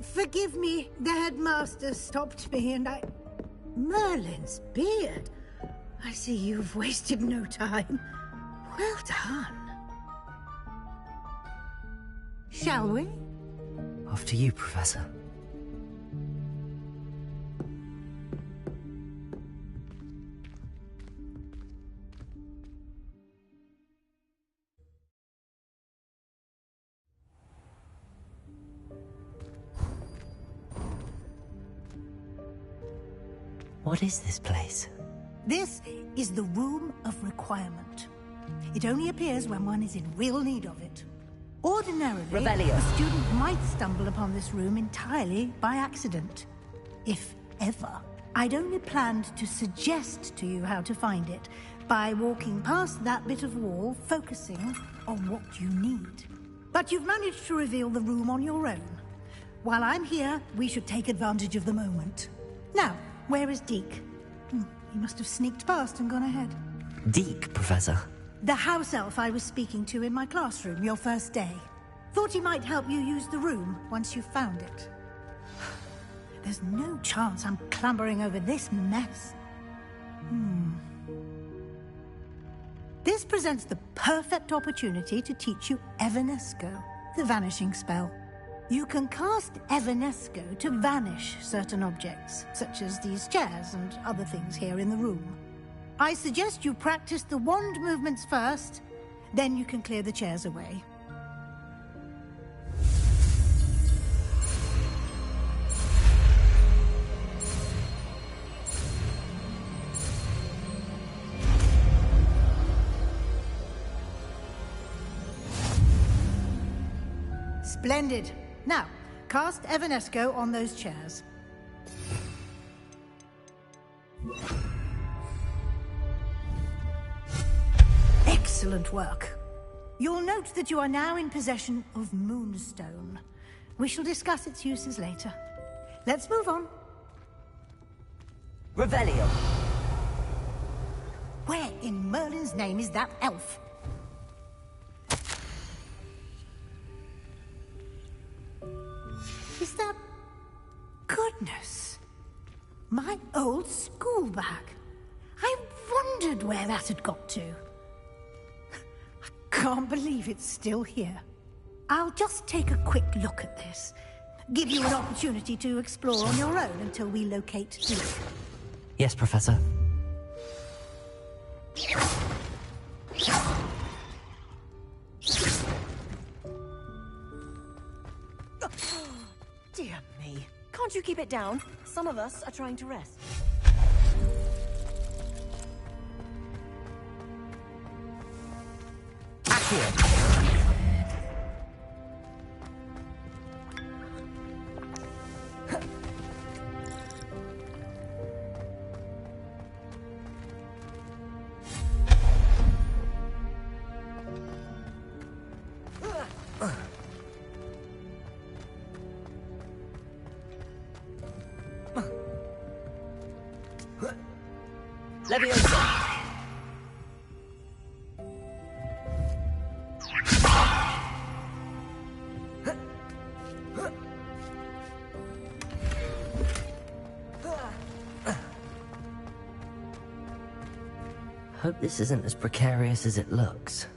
Forgive me, the headmaster stopped me and I... Merlin's beard. I see you've wasted no time. Well done. Shall we? After you, Professor. What is this place? This is the Room of Requirement. It only appears when one is in real need of it. Ordinarily, Revelio. a student might stumble upon this room entirely by accident. If ever. I'd only planned to suggest to you how to find it by walking past that bit of wall, focusing on what you need. But you've managed to reveal the room on your own. While I'm here, we should take advantage of the moment. Now, where is Deke? He must have sneaked past and gone ahead. Deke, Professor. The house elf I was speaking to in my classroom your first day. Thought he might help you use the room once you found it. There's no chance I'm clambering over this mess. This presents the perfect opportunity to teach you Evanesco, the vanishing spell. You can cast Evanesco to vanish certain objects, such as these chairs and other things here in the room. I suggest you practice the wand movements first, then you can clear the chairs away. Splendid. Now, cast Evanesco on those chairs. Excellent work. You'll note that you are now in possession of Moonstone. We shall discuss its uses later. Let's move on. Revelio. Where in Merlin's name is that elf? Is that... Goodness. My old school bag. I wondered where that had got to. I can't believe it's still here. I'll just take a quick look at this. Give you an opportunity to explore on your own until we locate Deke. Yes, Professor. Dear me. Can't you keep it down? Some of us are trying to rest. Leviosa! Hope this isn't as precarious as it looks.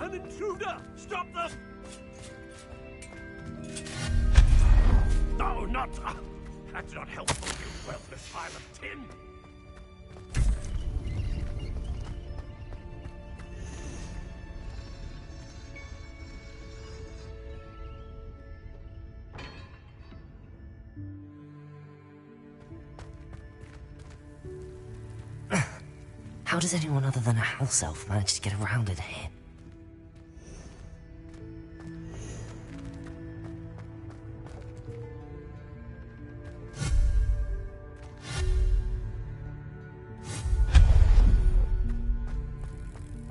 An intruder! Stop them! No, not... that's not helpful, you worthless pile of tin! How does anyone other than a house elf manage to get around in here?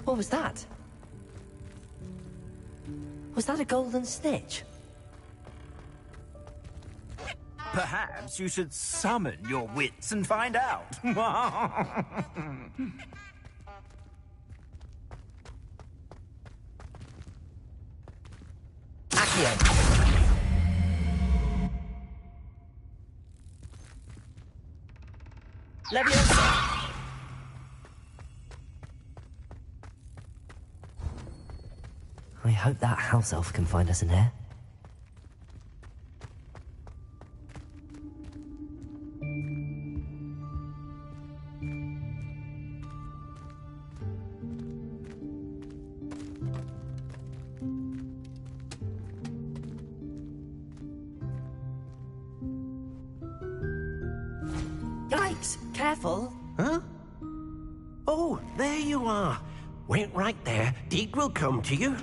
What was that? Was that a golden snitch? Perhaps you should summon your wits and find out. Accio! Leviosa! I hope that house elf can find us in here. Yikes! Careful! Huh? Oh, there you are. Wait right there. Deke will come to you.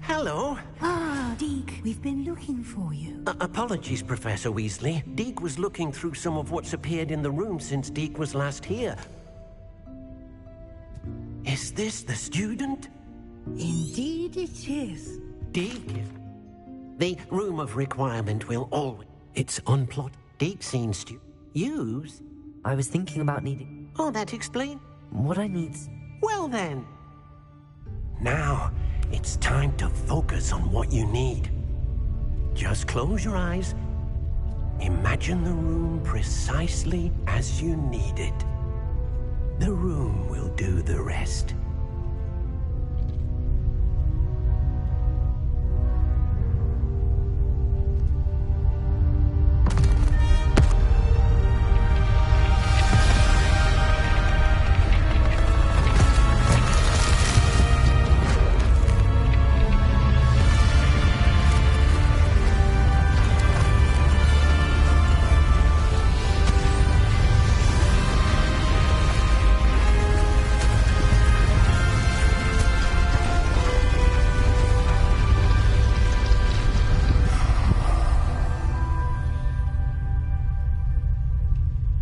Hello. Ah, Deke, we've been looking for you. Apologies, Professor Weasley. Deke was looking through some of what's appeared in the room since Deke was last here. Is this the student? Indeed it is. Deke? The room of requirement will always... It's unplotted. Deke seen use? I was thinking about needing... Oh, that explains. What I need... Well then. Now, it's time to focus on what you need. Just close your eyes. Imagine the room precisely as you need it. The room will do the rest.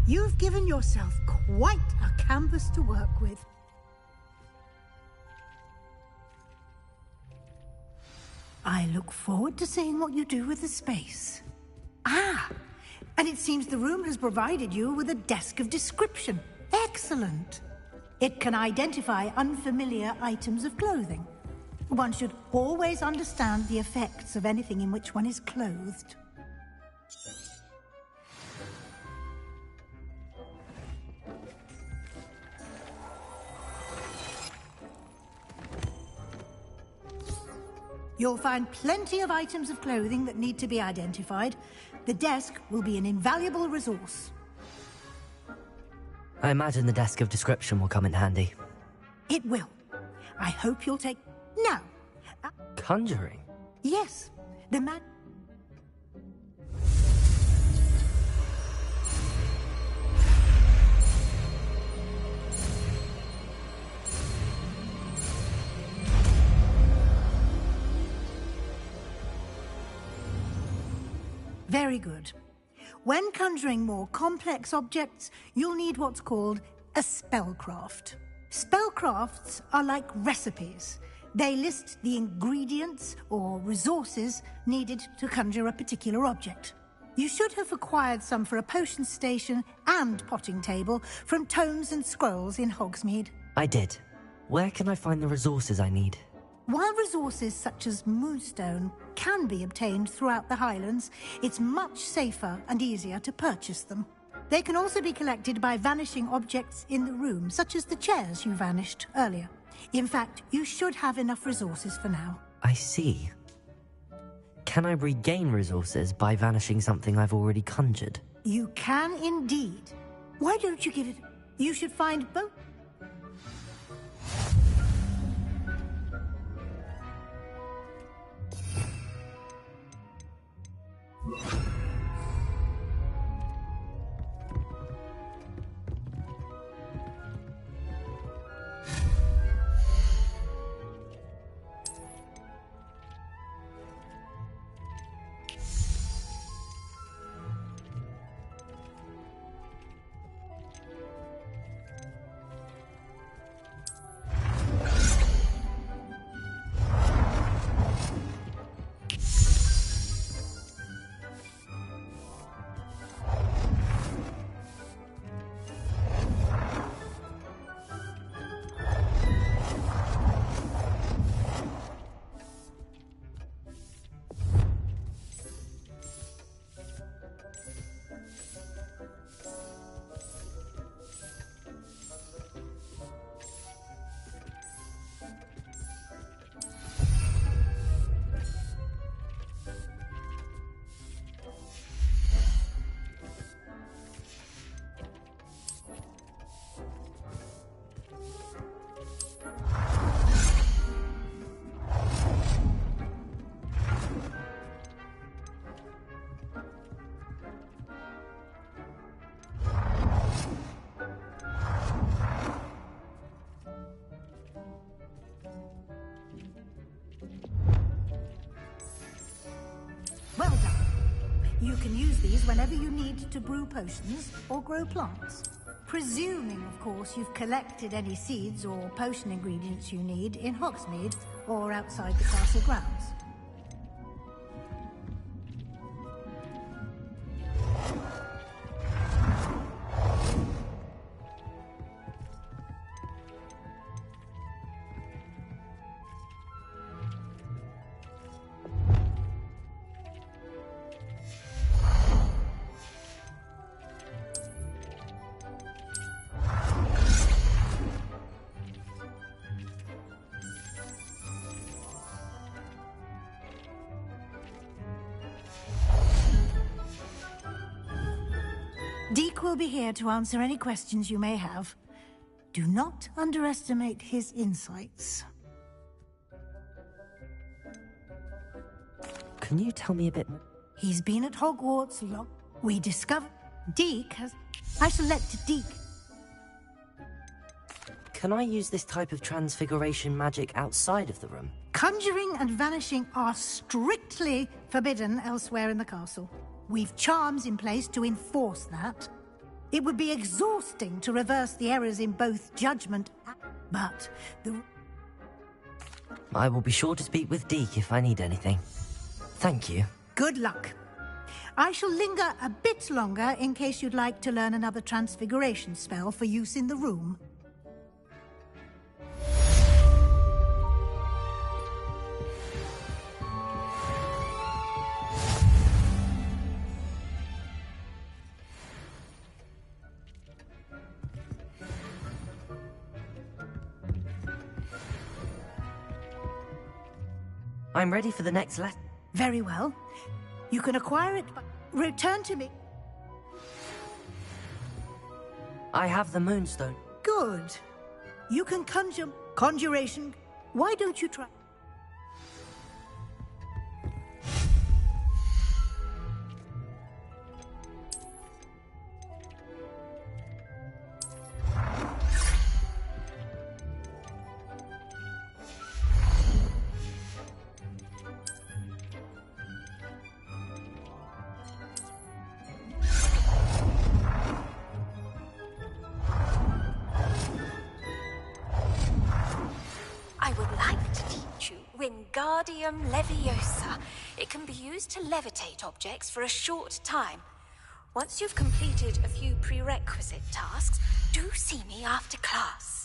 You've given yourself quite a canvas to work with. I look forward to seeing what you do with the space. Ah, and it seems the room has provided you with a desk of description. Excellent. It can identify unfamiliar items of clothing. One should always understand the effects of anything in which one is clothed. You'll find plenty of items of clothing that need to be identified. The desk will be an invaluable resource. I imagine the desk of description will come in handy. It will. I hope you'll take... Now. Conjuring? Yes. The man... Very good. When conjuring more complex objects, you'll need what's called a spellcraft. Spellcrafts are like recipes. They list the ingredients or resources needed to conjure a particular object. You should have acquired some for a potion station and potting table from tomes and scrolls in Hogsmeade. I did. Where can I find the resources I need? While resources such as Moonstone can be obtained throughout the Highlands, it's much safer and easier to purchase them. They can also be collected by vanishing objects in the room, such as the chairs you vanished earlier. In fact, you should have enough resources for now. I see. Can I regain resources by vanishing something I've already conjured? You can indeed. Why don't you give it... You should find both... use whenever you need to brew potions or grow plants. Presuming, of course, you've collected any seeds or potion ingredients you need in Hogsmeade or outside the castle grounds. Deke will be here to answer any questions you may have. Do not underestimate his insights. Can you tell me a bit more? He's been at Hogwarts long. We discovered Deke has... I shall let Deke... Can I use this type of transfiguration magic outside of the room? Conjuring and vanishing are strictly forbidden elsewhere in the castle. We've charms in place to enforce that. It would be exhausting to reverse the errors in both judgment but the... I will be sure to speak with Deke if I need anything. Thank you. Good luck. I shall linger a bit longer in case you'd like to learn another transfiguration spell for use in the room. I'm ready for the next lesson. Very well. You can acquire it, but return to me. I have the Moonstone. Good. You can conjuration. Why don't you try? Wingardium Leviosa. It can be used to levitate objects for a short time. Once you've completed a few prerequisite tasks, do see me after class.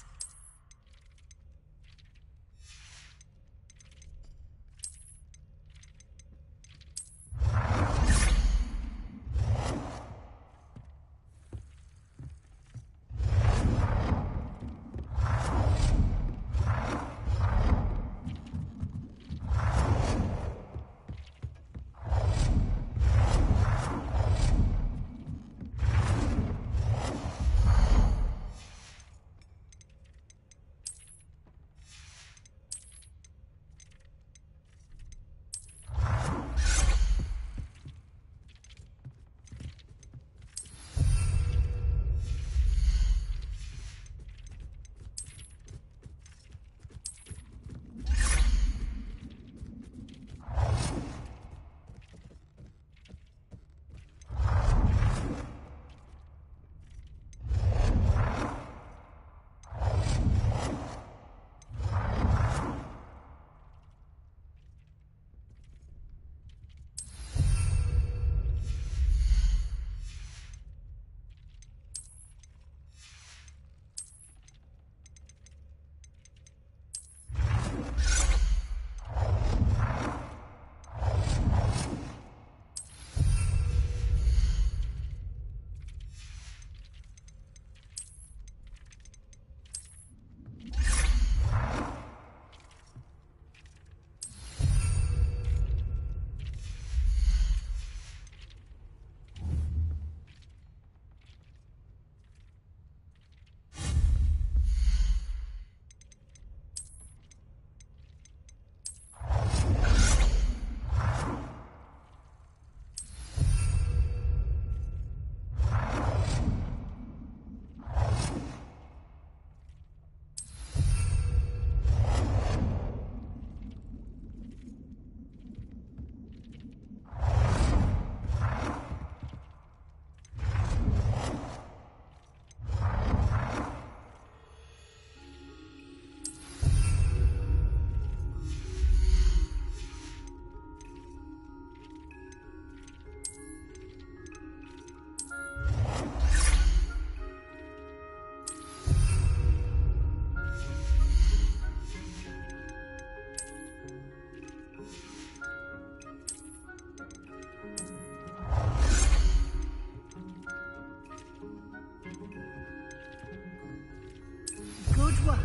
work.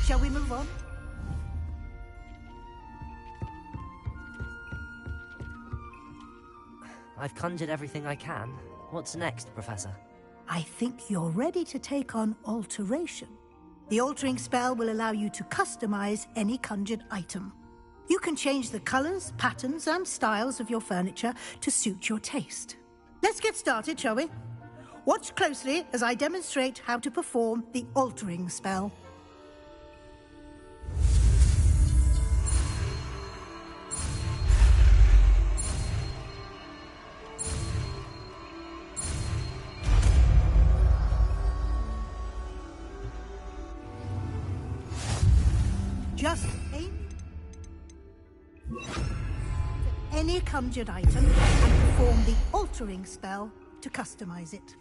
Shall we move on? I've conjured everything I can. What's next, Professor? I think you're ready to take on alteration. The altering spell will allow you to customize any conjured item. You can change the colors, patterns, and styles of your furniture to suit your taste. Let's get started, shall we? Watch closely as I demonstrate how to perform the altering spell. Just aim any conjured item and perform the altering spell to customize it.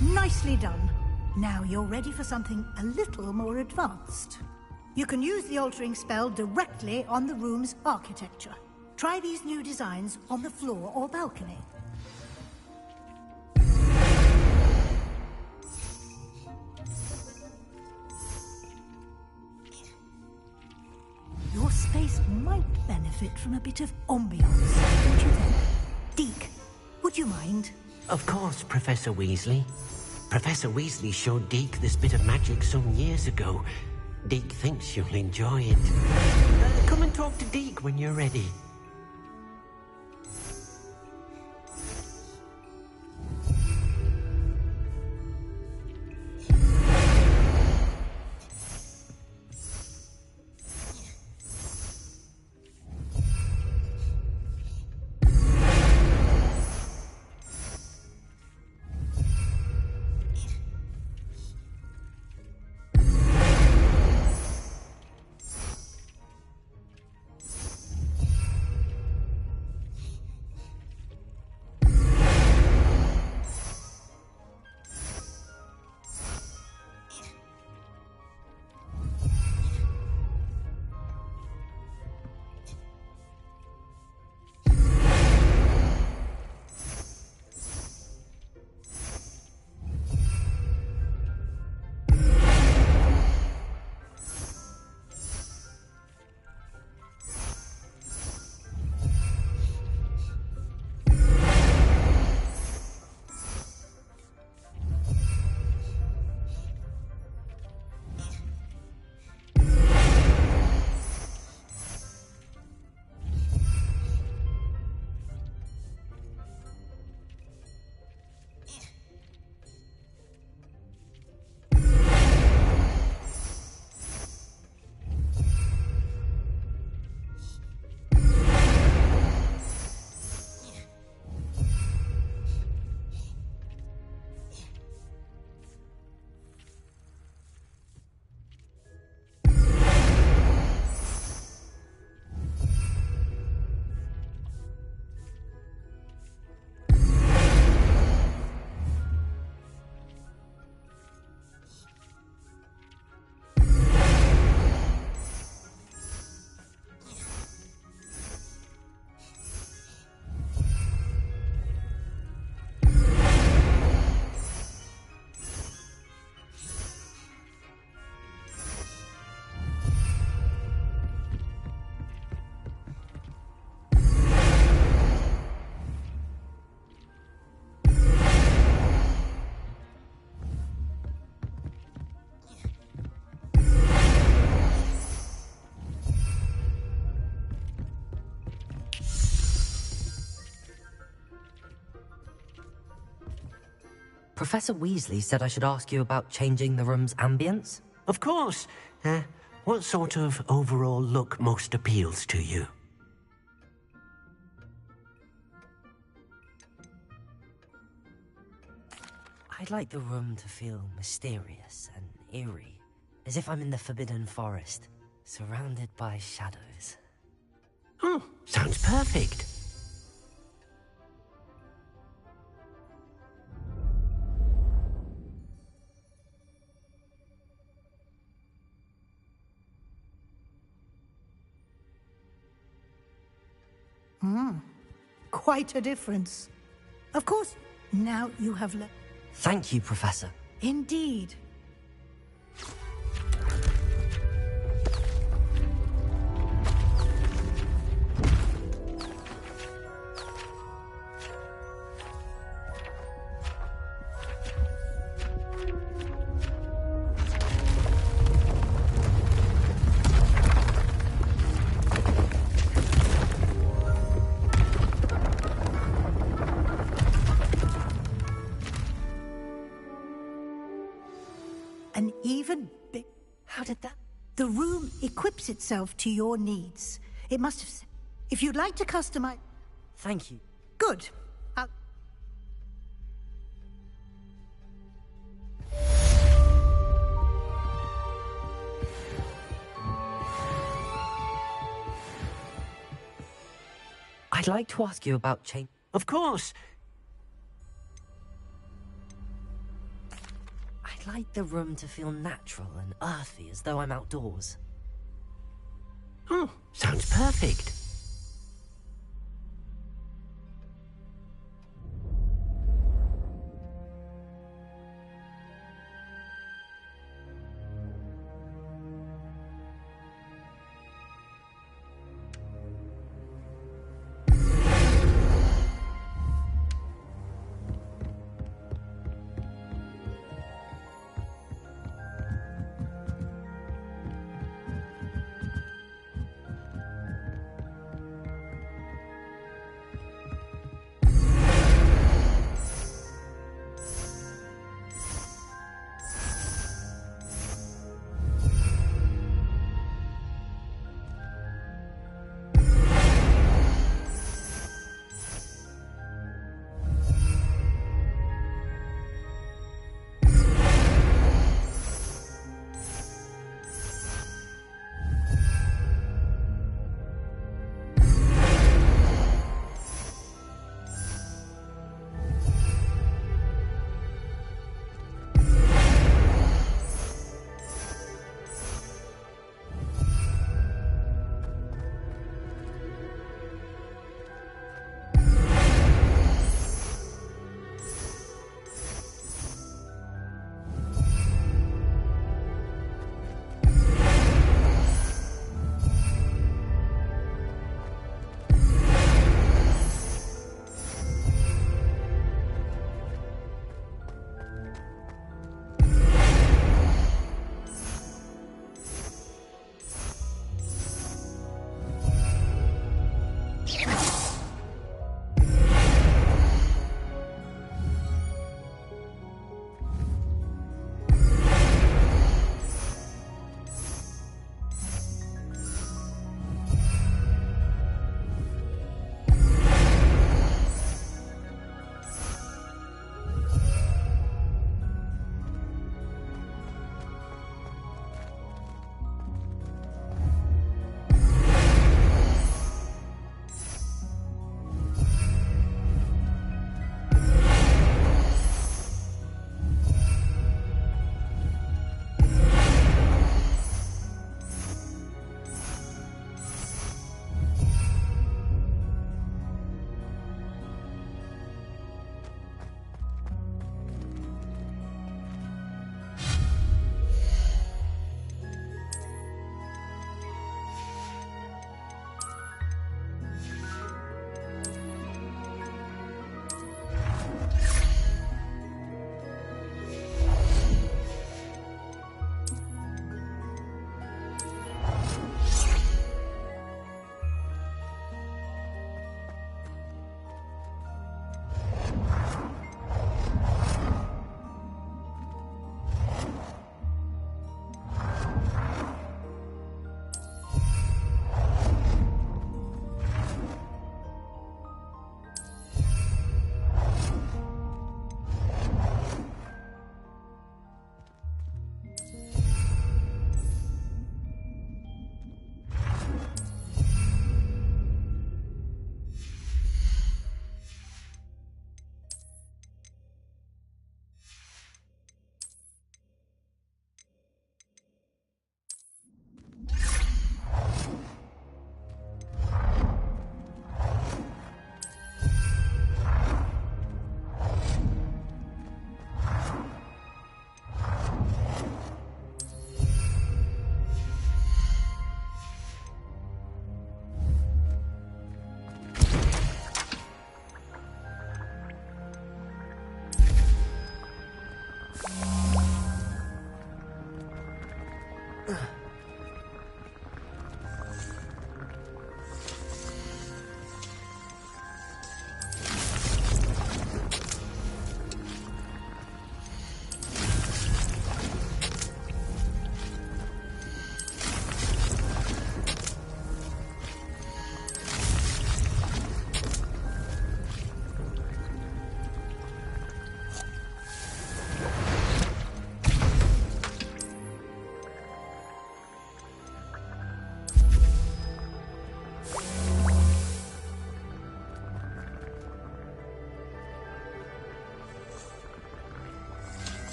Nicely done. Now you're ready for something a little more advanced. You can use the altering spell directly on the room's architecture. Try these new designs on the floor or balcony. Your space might benefit from a bit of ambiance, don't you think? Deke, would you mind? Of course, Professor Weasley. Professor Weasley showed Deke this bit of magic some years ago. Deke thinks you'll enjoy it. Come and talk to Deke when you're ready. Professor Weasley said I should ask you about changing the room's ambience? Of course. What sort of overall look most appeals to you? I'd like the room to feel mysterious and eerie, as if I'm in the Forbidden Forest. Surrounded by shadows. Oh, sounds perfect. Quite a difference. Of course, now you have Thank you, Professor. Indeed. An even big... How did that... The room equips itself to your needs. It must have... If you'd like to customize... Thank you. Good. I'd like to ask you about change. Of course. I'd like the room to feel natural and earthy, as though I'm outdoors. Oh, sounds perfect.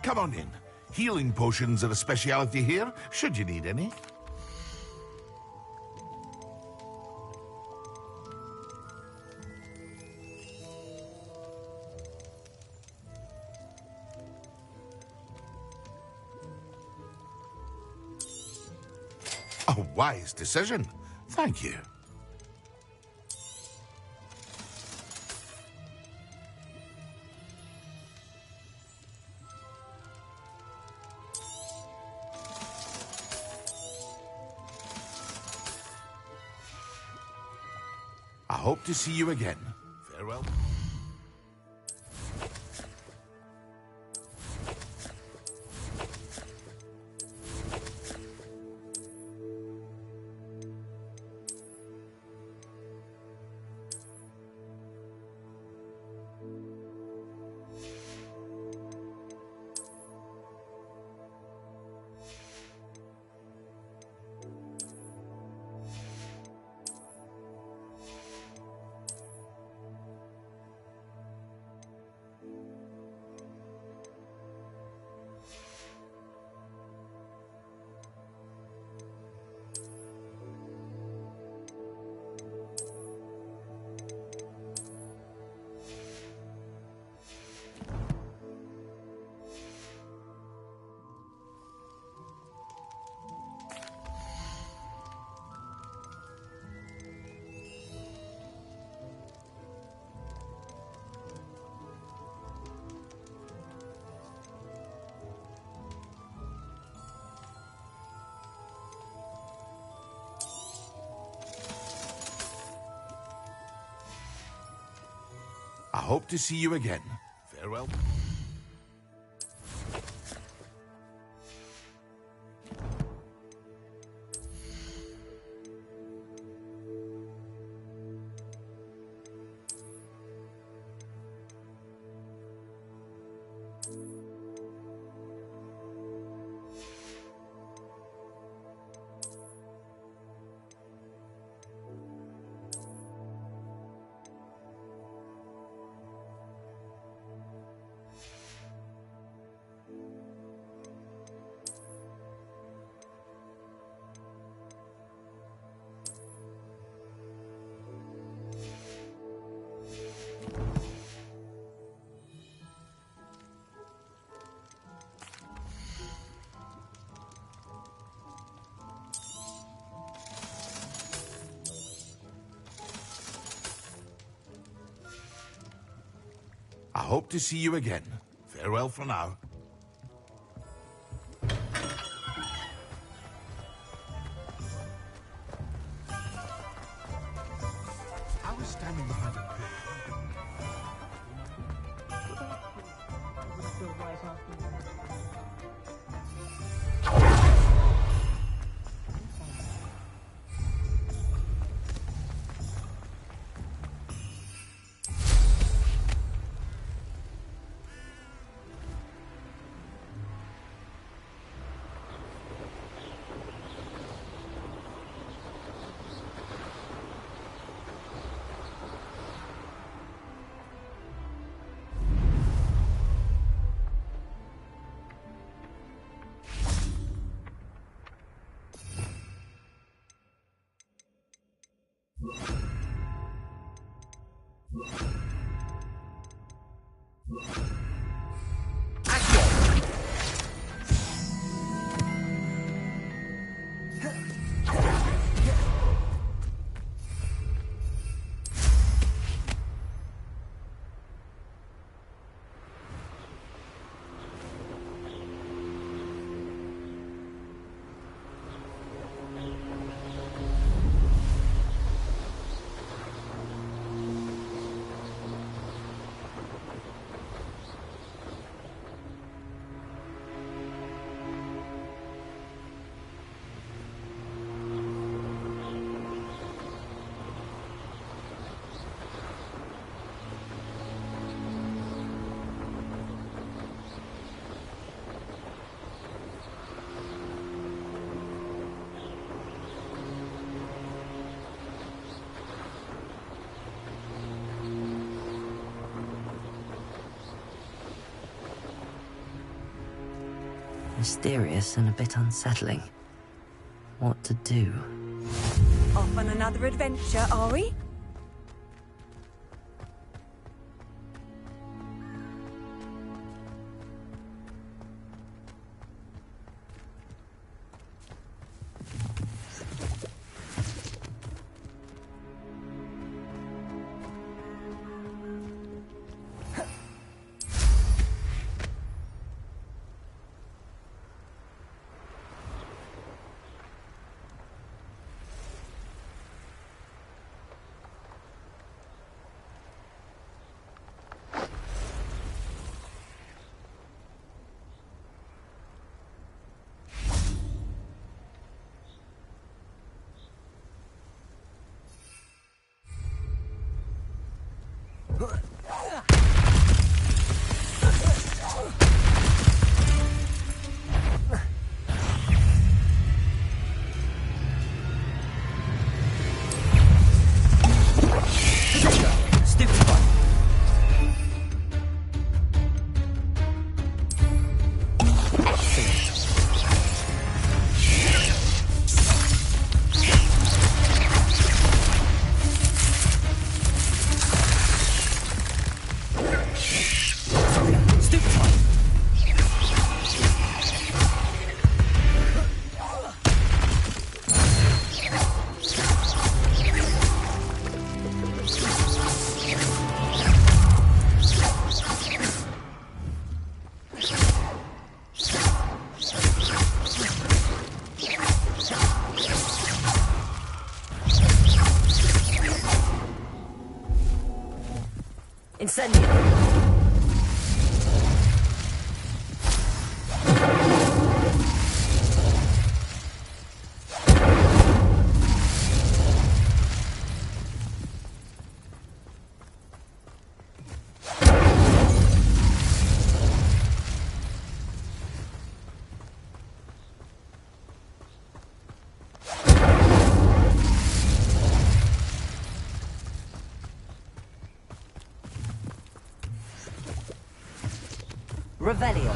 Come on in. Healing potions are a speciality here, should you need any. A wise decision. Thank you. I hope to see you again. Farewell. hope to see you again. Farewell. I hope to see you again. Farewell for now. I was standing behind a Mysterious and a bit unsettling. What to do? Off on another adventure, are we? Incendio! Revelio.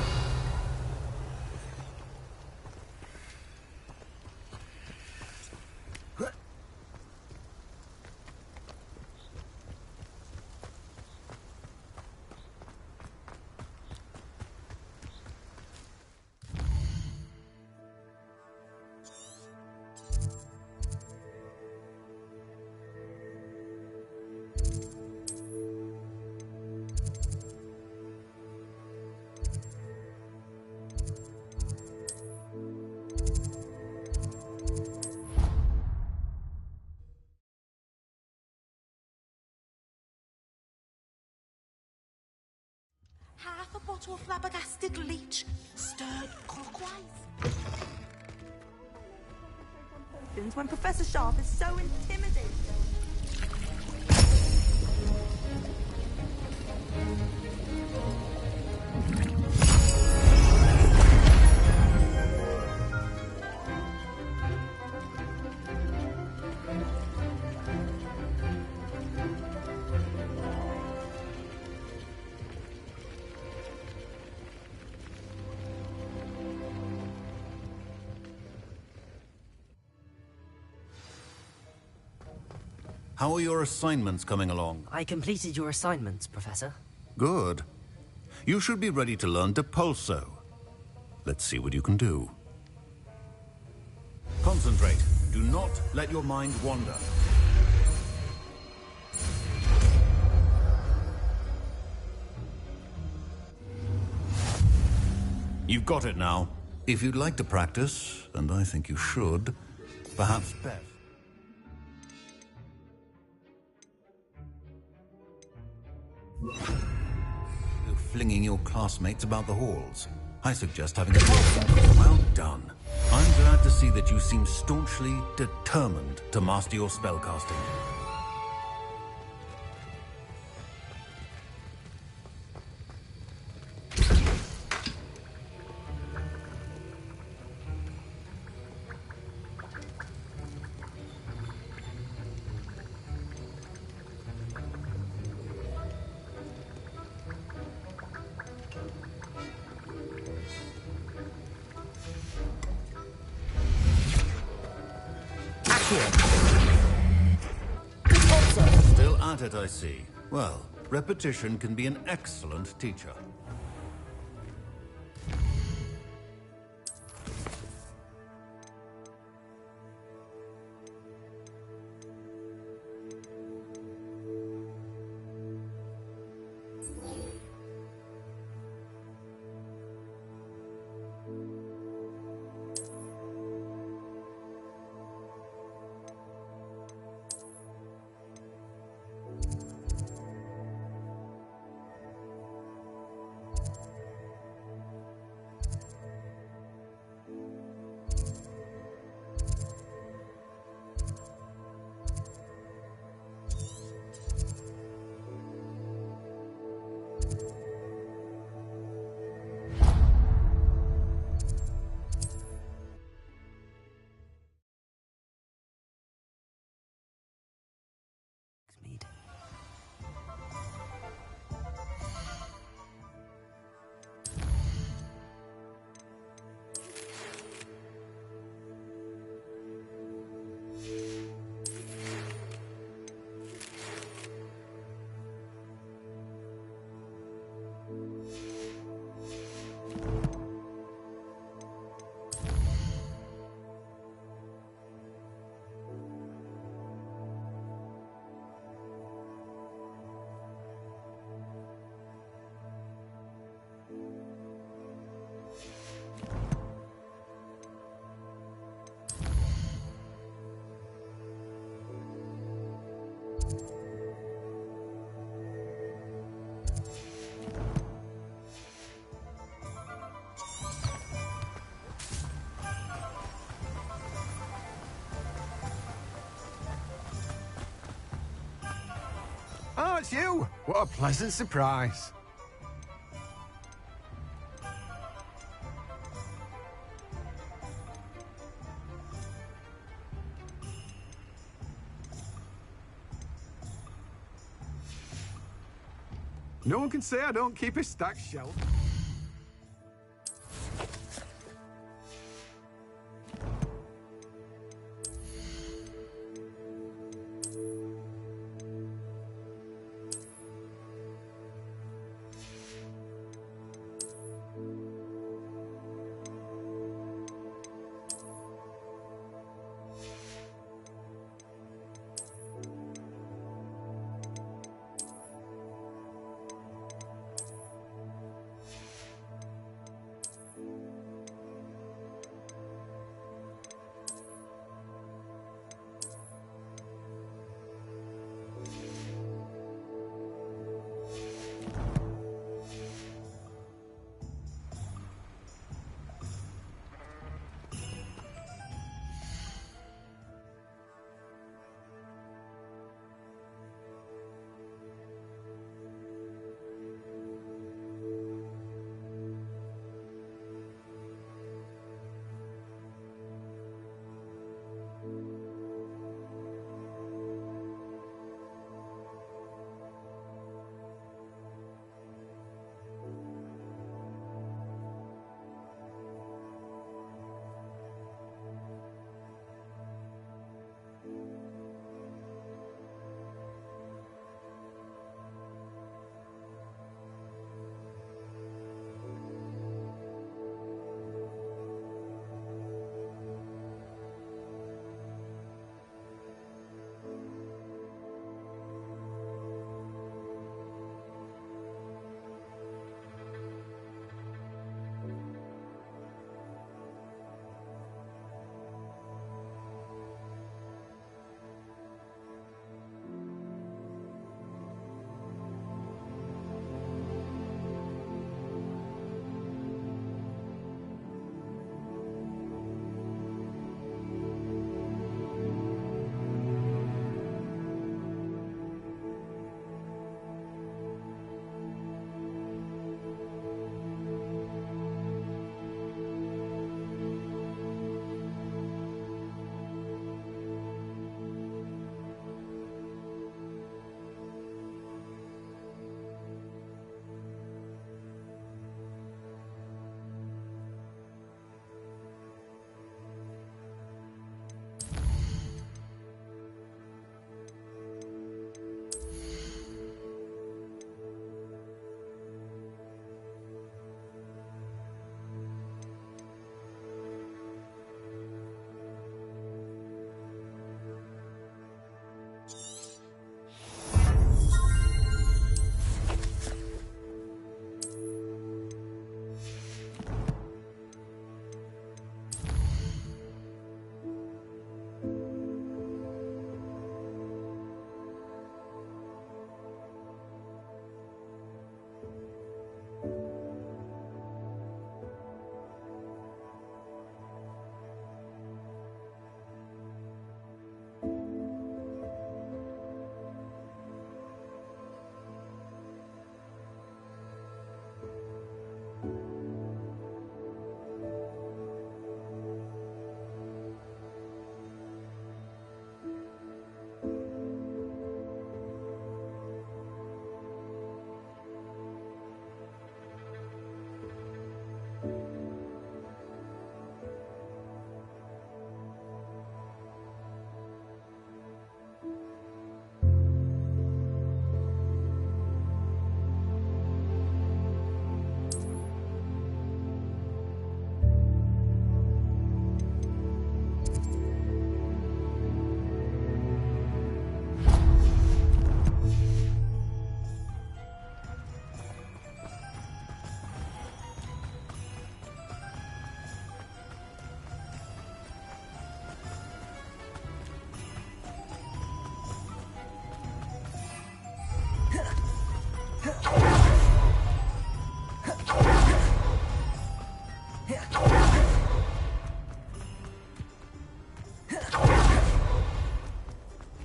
Half a bottle of flabbergasted leech, stirred clockwise. When Professor Sharp is so intimidating. How are your assignments coming along? I completed your assignments, Professor. Good. You should be ready to learn Depulso. Let's see what you can do. Concentrate. Do not let your mind wander. You've got it now. If you'd like to practice, and I think you should, perhaps best. Flinging your classmates about the halls. I suggest having a well done. I'm glad to see that you seem staunchly determined to master your spellcasting. Still at it, I see. Well, repetition can be an excellent teacher. Oh, it's you! What a pleasant surprise. No one can say I don't keep a stacked shelf.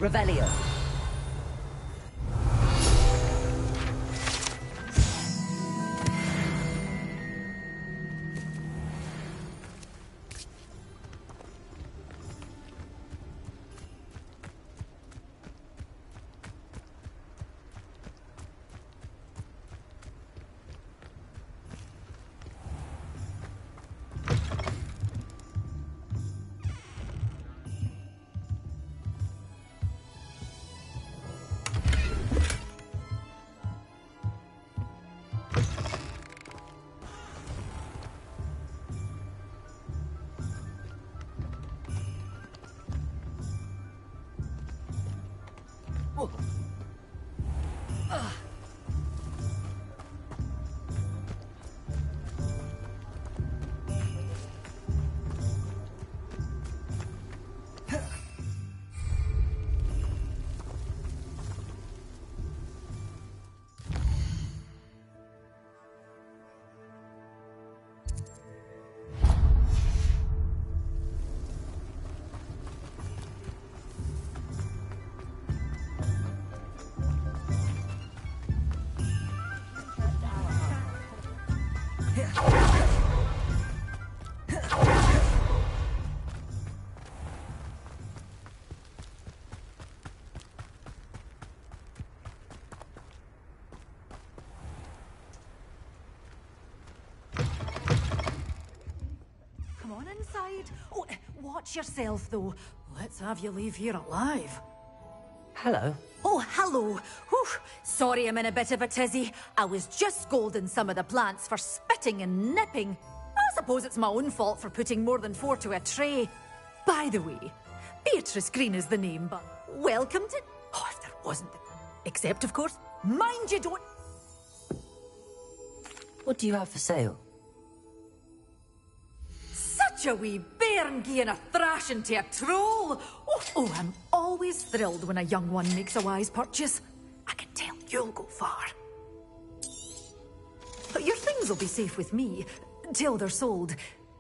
Revelio. Come on inside. Oh, watch yourself, though. Let's have you leave here alive. Hello. Oh, hello. Whew. Sorry I'm in a bit of a tizzy. I was just scolding some of the plants for spitting and nipping. I suppose it's my own fault for putting more than 4 to a tray. By the way, Beatrice Green is the name, but welcome to... Oh, if there wasn't... Except, of course, mind you don't... What do you have for sale? Such a wee bairn gieing a thrashing to a troll! Oh, I'm always thrilled when a young one makes a wise purchase. I can tell you'll go far. But your things will be safe with me, till they're sold.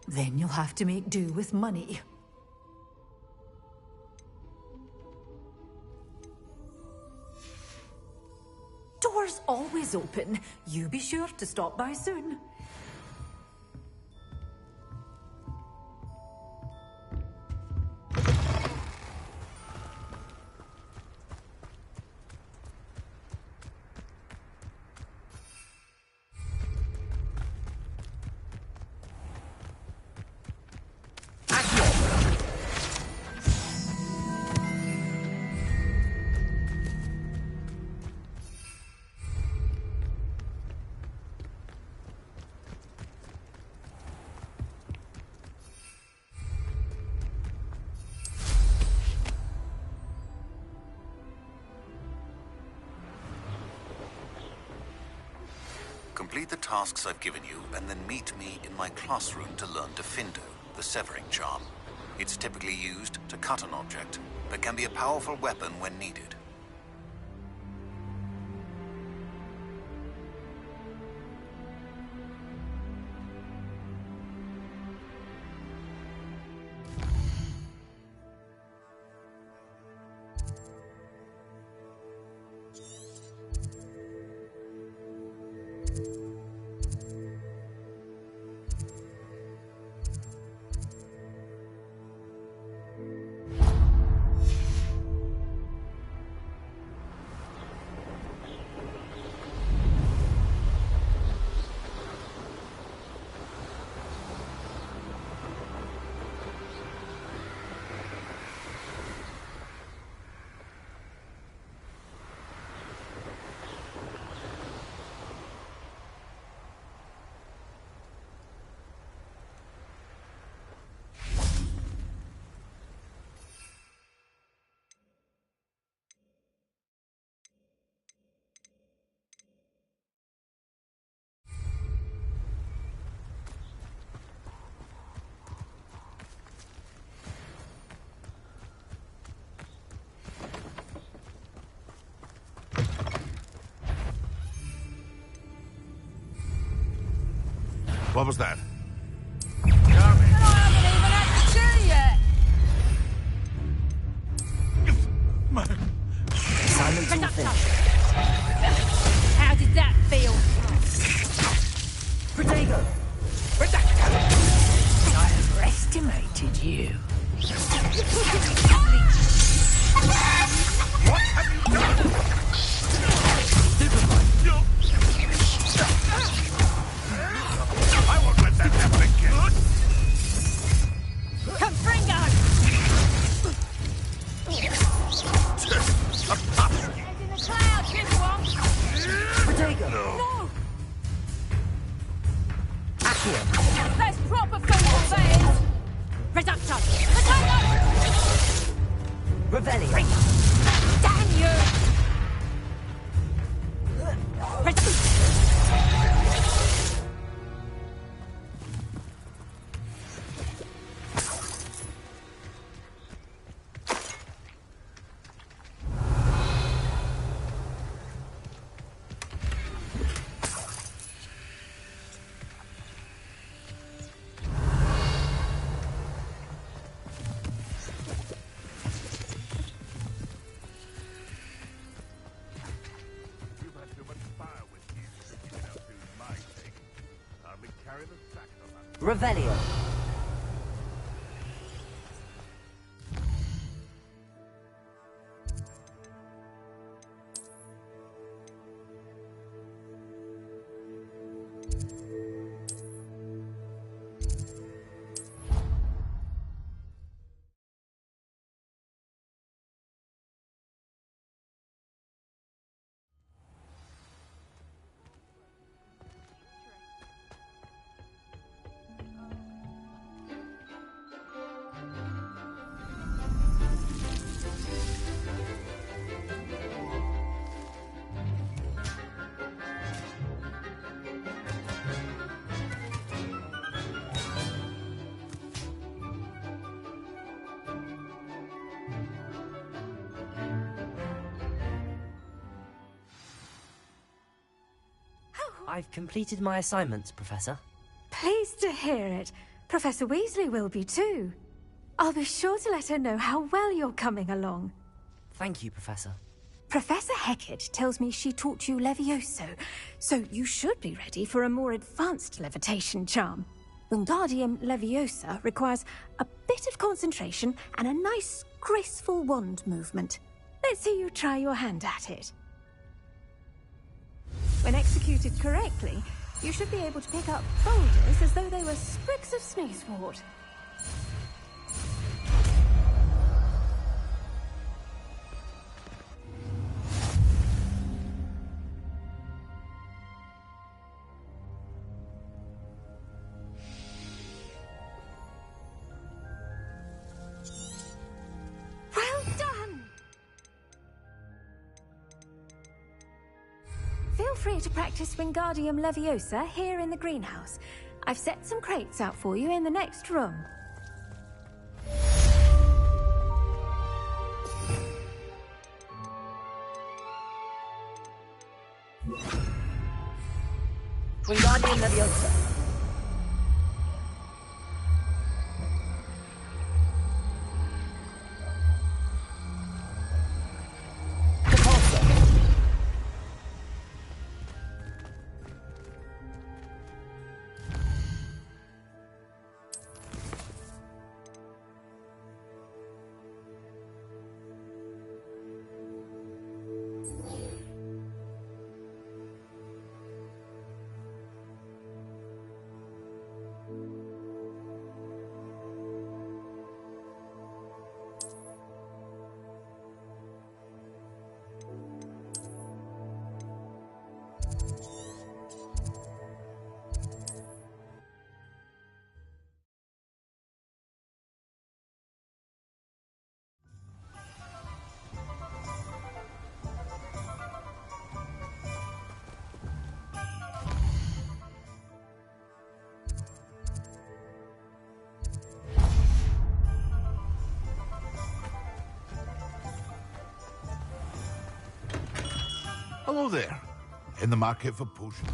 Then you'll have to make do with money. Doors always open. You be sure to stop by soon. Complete the tasks I've given you, and then meet me in my classroom to learn Defindo, the severing charm. It's typically used to cut an object, but can be a powerful weapon when needed. What was that? Silence all finished. How did that feel? Protego! I overestimated you. What have you done? I won't let that happen again. Come, Fringo! A puppy. In the cloud! Revelio. I've completed my assignments, Professor. Pleased to hear it. Professor Weasley will be too. I'll be sure to let her know how well you're coming along. Thank you, Professor. Professor Hecat tells me she taught you Levioso, so you should be ready for a more advanced levitation charm. Wingardium Leviosa requires a bit of concentration and a nice, graceful wand movement. Let's see you try your hand at it. When executed correctly, you should be able to pick up boulders as though they were sprigs of sneezewort. Well done! Feel free to practice Wingardium Leviosa here in the greenhouse. I've set some crates out for you in the next room. Wingardium Leviosa. Hello there. In the market for potions.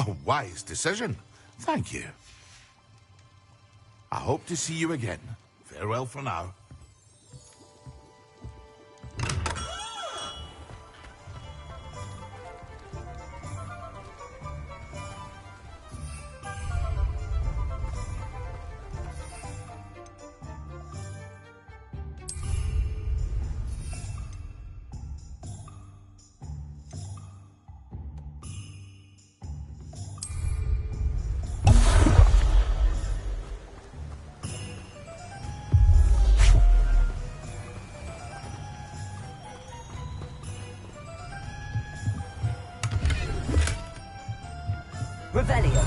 A wise decision. Thank you. I hope to see you again. Farewell for now. Revelio.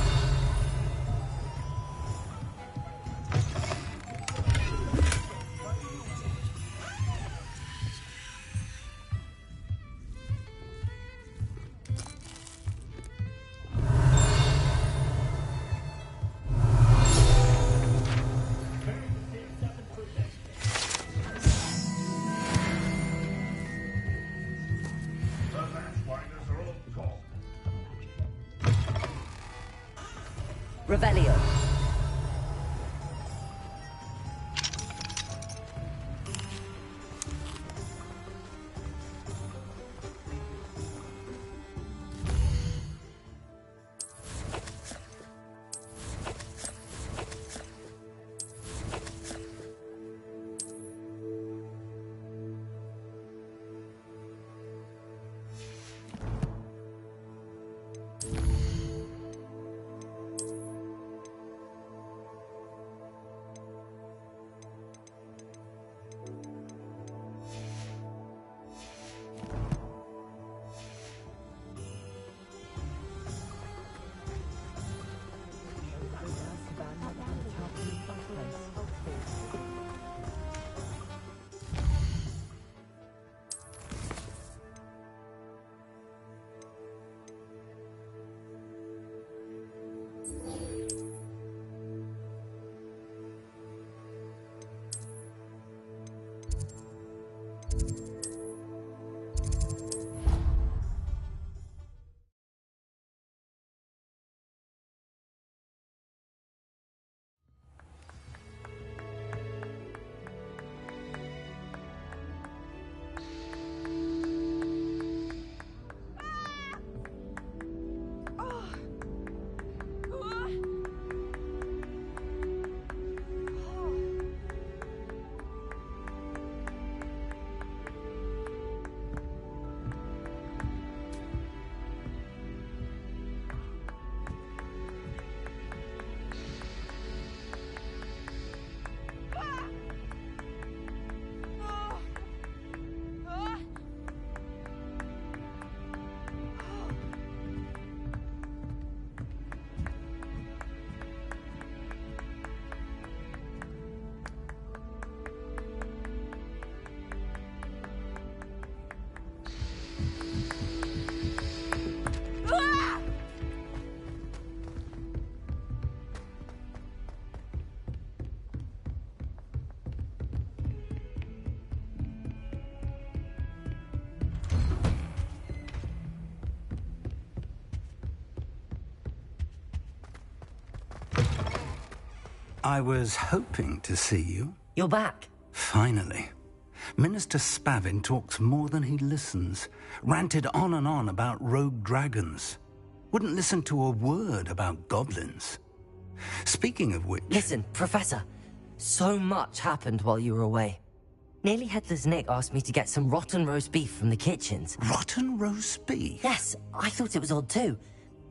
Revelio. I was hoping to see you. You're back. Finally. Minister Spavin talks more than he listens. Ranted on and on about rogue dragons. Wouldn't listen to a word about goblins. Speaking of which... Listen, Professor. So much happened while you were away. Nearly Headless Nick asked me to get some rotten roast beef from the kitchens. Rotten roast beef? Yes, I thought it was odd too.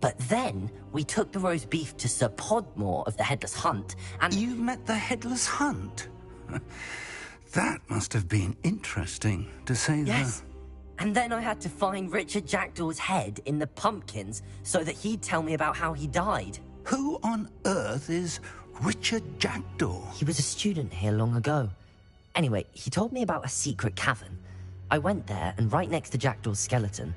But then, we took the roast beef to Sir Podmore of the Headless Hunt, and... You met the Headless Hunt? That must have been interesting, to say the... Yes. And then I had to find Richard Jackdaw's head in the pumpkins so that he'd tell me about how he died. Who on earth is Richard Jackdaw? He was a student here long ago. Anyway, he told me about a secret cavern. I went there, and right next to Jackdaw's skeleton,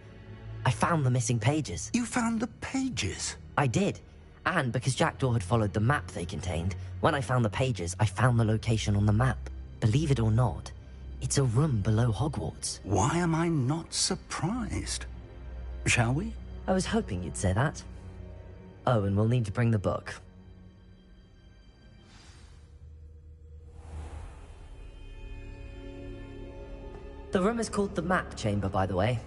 I found the missing pages. You found the pages? I did. And because Jackdaw had followed the map they contained, when I found the pages, I found the location on the map. Believe it or not, it's a room below Hogwarts. Why am I not surprised? Shall we? I was hoping you'd say that. Oh, and we'll need to bring the book. The room is called the Map Chamber, by the way.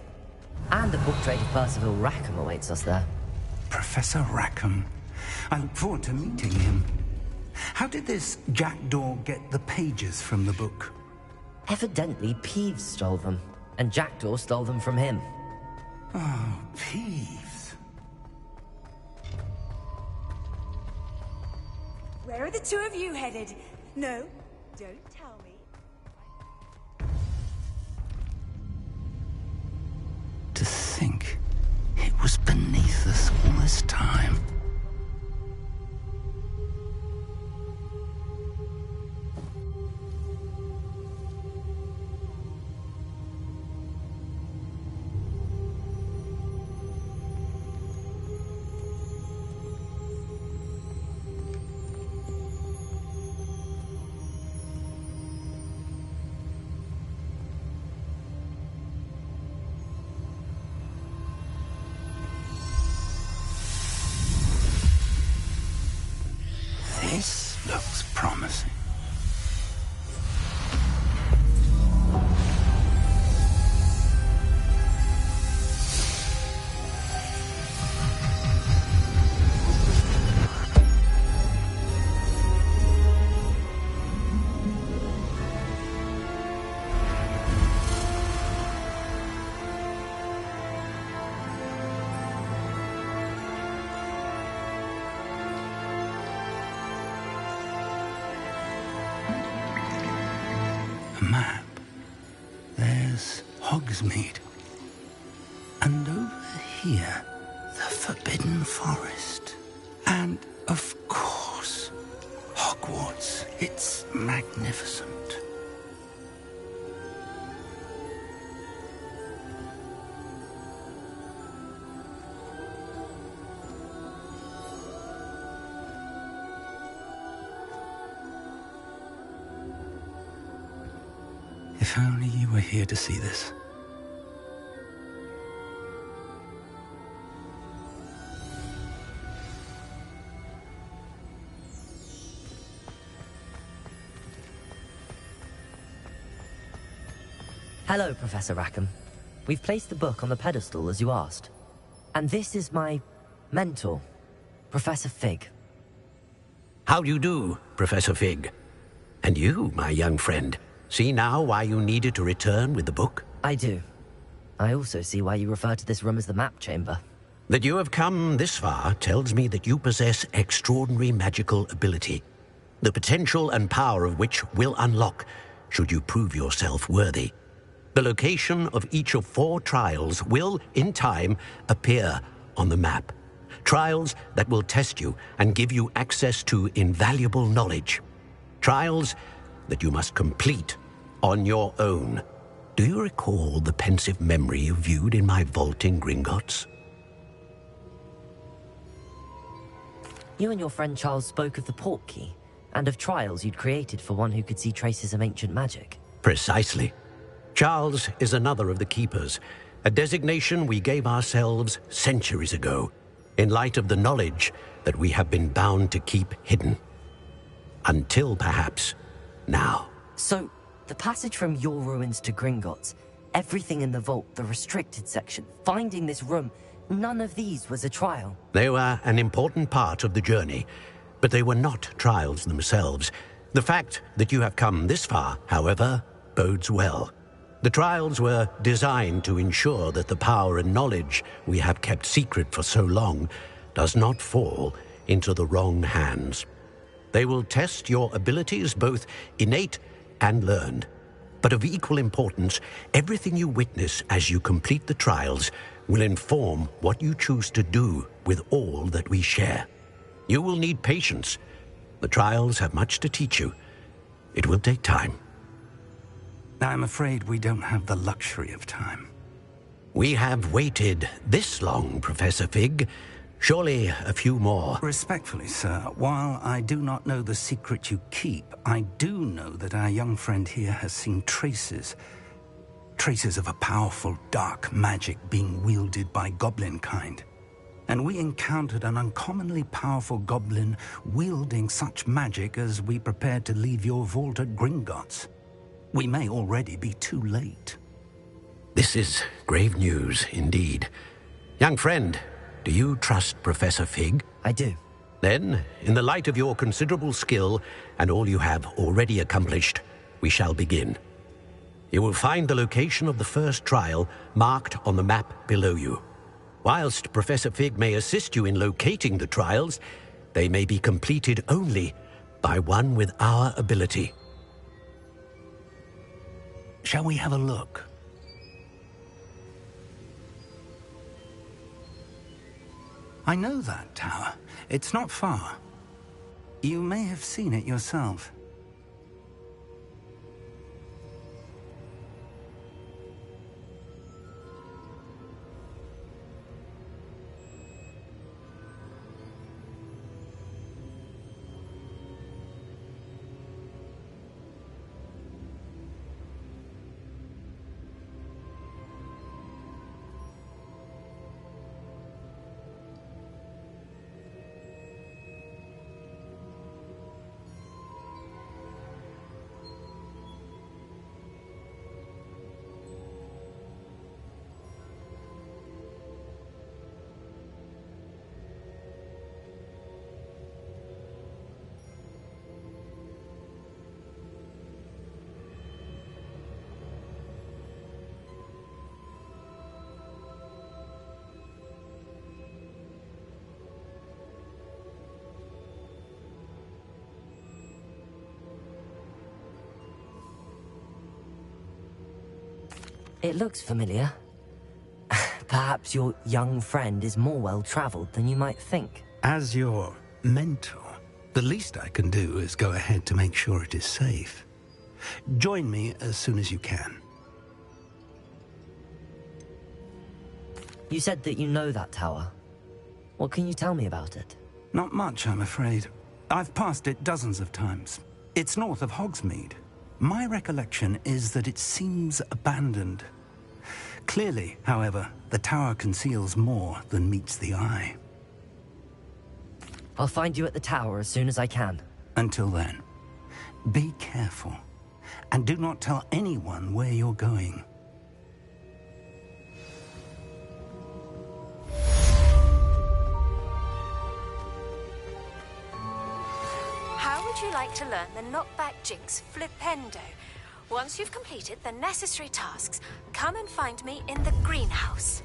And the portrait of Percival Rackham awaits us there. Professor Rackham. I look forward to meeting him. How did this Jackdaw get the pages from the book? Evidently, Peeves stole them, and Jackdaw stole them from him. Oh, Peeves. Where are the two of you headed? No, don't tell me. To think it was beneath us all this time. Hogsmeade. And over here, the Forbidden Forest. And, of course, Hogwarts. It's magnificent. If only you were here to see this. Hello, Professor Rackham. We've placed the book on the pedestal as you asked. And this is my mentor, Professor Fig. How do you do, Professor Fig? And you, my young friend, see now why you needed to return with the book? I do. I also see why you refer to this room as the map chamber. That you have come this far tells me that you possess extraordinary magical ability, the potential and power of which will unlock should you prove yourself worthy. The location of each of 4 trials will, in time, appear on the map. Trials that will test you and give you access to invaluable knowledge. Trials that you must complete on your own. Do you recall the pensive memory you viewed in my vault in Gringotts? You and your friend Charles spoke of the portkey, and of trials you'd created for one who could see traces of ancient magic. Precisely. Charles is another of the Keepers, a designation we gave ourselves centuries ago, in light of the knowledge that we have been bound to keep hidden. Until, perhaps, now. So, the passage from your ruins to Gringotts, everything in the vault, the restricted section, finding this room, none of these was a trial. They were an important part of the journey, but they were not trials themselves. The fact that you have come this far, however, bodes well. The trials were designed to ensure that the power and knowledge we have kept secret for so long does not fall into the wrong hands. They will test your abilities, both innate and learned. But of equal importance, everything you witness as you complete the trials will inform what you choose to do with all that we share. You will need patience. The trials have much to teach you. It will take time. I'm afraid we don't have the luxury of time. We have waited this long, Professor Fig. Surely a few more. Respectfully, sir, while I do not know the secret you keep, I do know that our young friend here has seen traces of a powerful dark magic being wielded by goblin kind. And we encountered an uncommonly powerful goblin wielding such magic as we prepared to leave your vault at Gringotts. We may already be too late. This is grave news indeed. Young friend, do you trust Professor Fig? I do. Then, in the light of your considerable skill and all you have already accomplished, we shall begin. You will find the location of the first trial marked on the map below you. Whilst Professor Fig may assist you in locating the trials, they may be completed only by one with our ability. Shall we have a look? I know that tower. It's not far. You may have seen it yourself. It looks familiar. Perhaps your young friend is more well-traveled than you might think. As your mentor, the least I can do is go ahead to make sure it is safe. Join me as soon as you can. You said that you know that tower. What can you tell me about it? Not much, I'm afraid. I've passed it dozens of times. It's north of Hogsmeade. My recollection is that it seems abandoned. Clearly, however, the tower conceals more than meets the eye. I'll find you at the tower as soon as I can. Until then, be careful, and do not tell anyone where you're going. How would you like to learn the knockback jinx flipendo? Once you've completed the necessary tasks, come and find me in the greenhouse.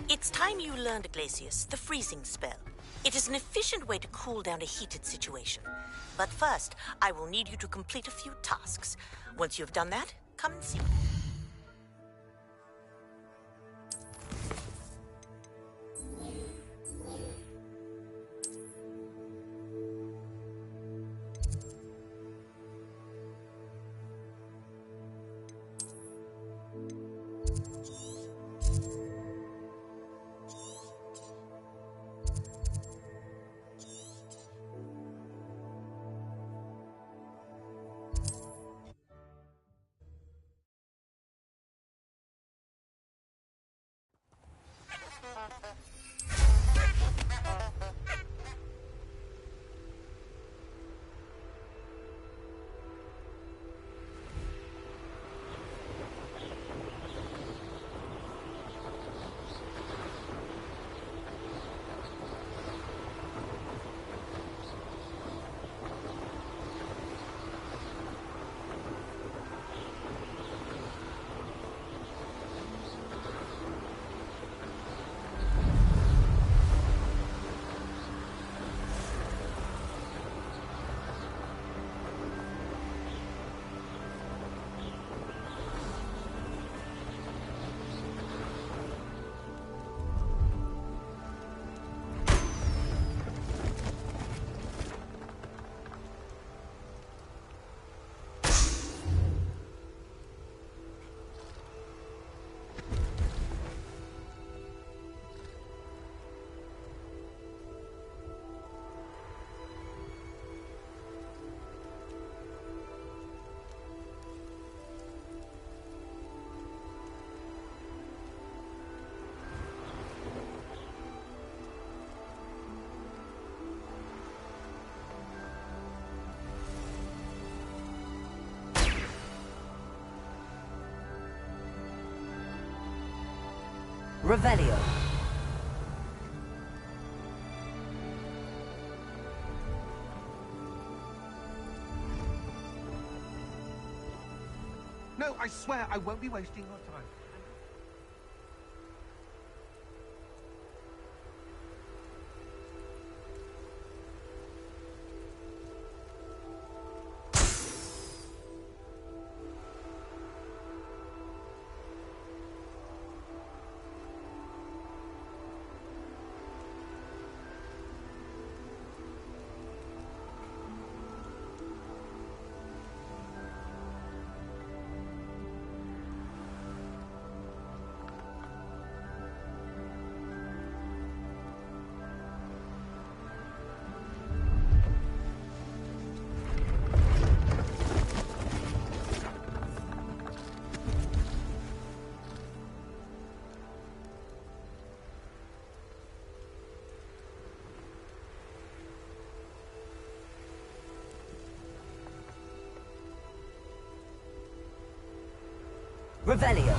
It's time you learned, Glacius, the freezing spell. It is an efficient way to cool down a heated situation. But first, I will need you to complete a few tasks. Once you've done that, come and see me. Revelio. No, I swear I won't be wasting your time. Revelio.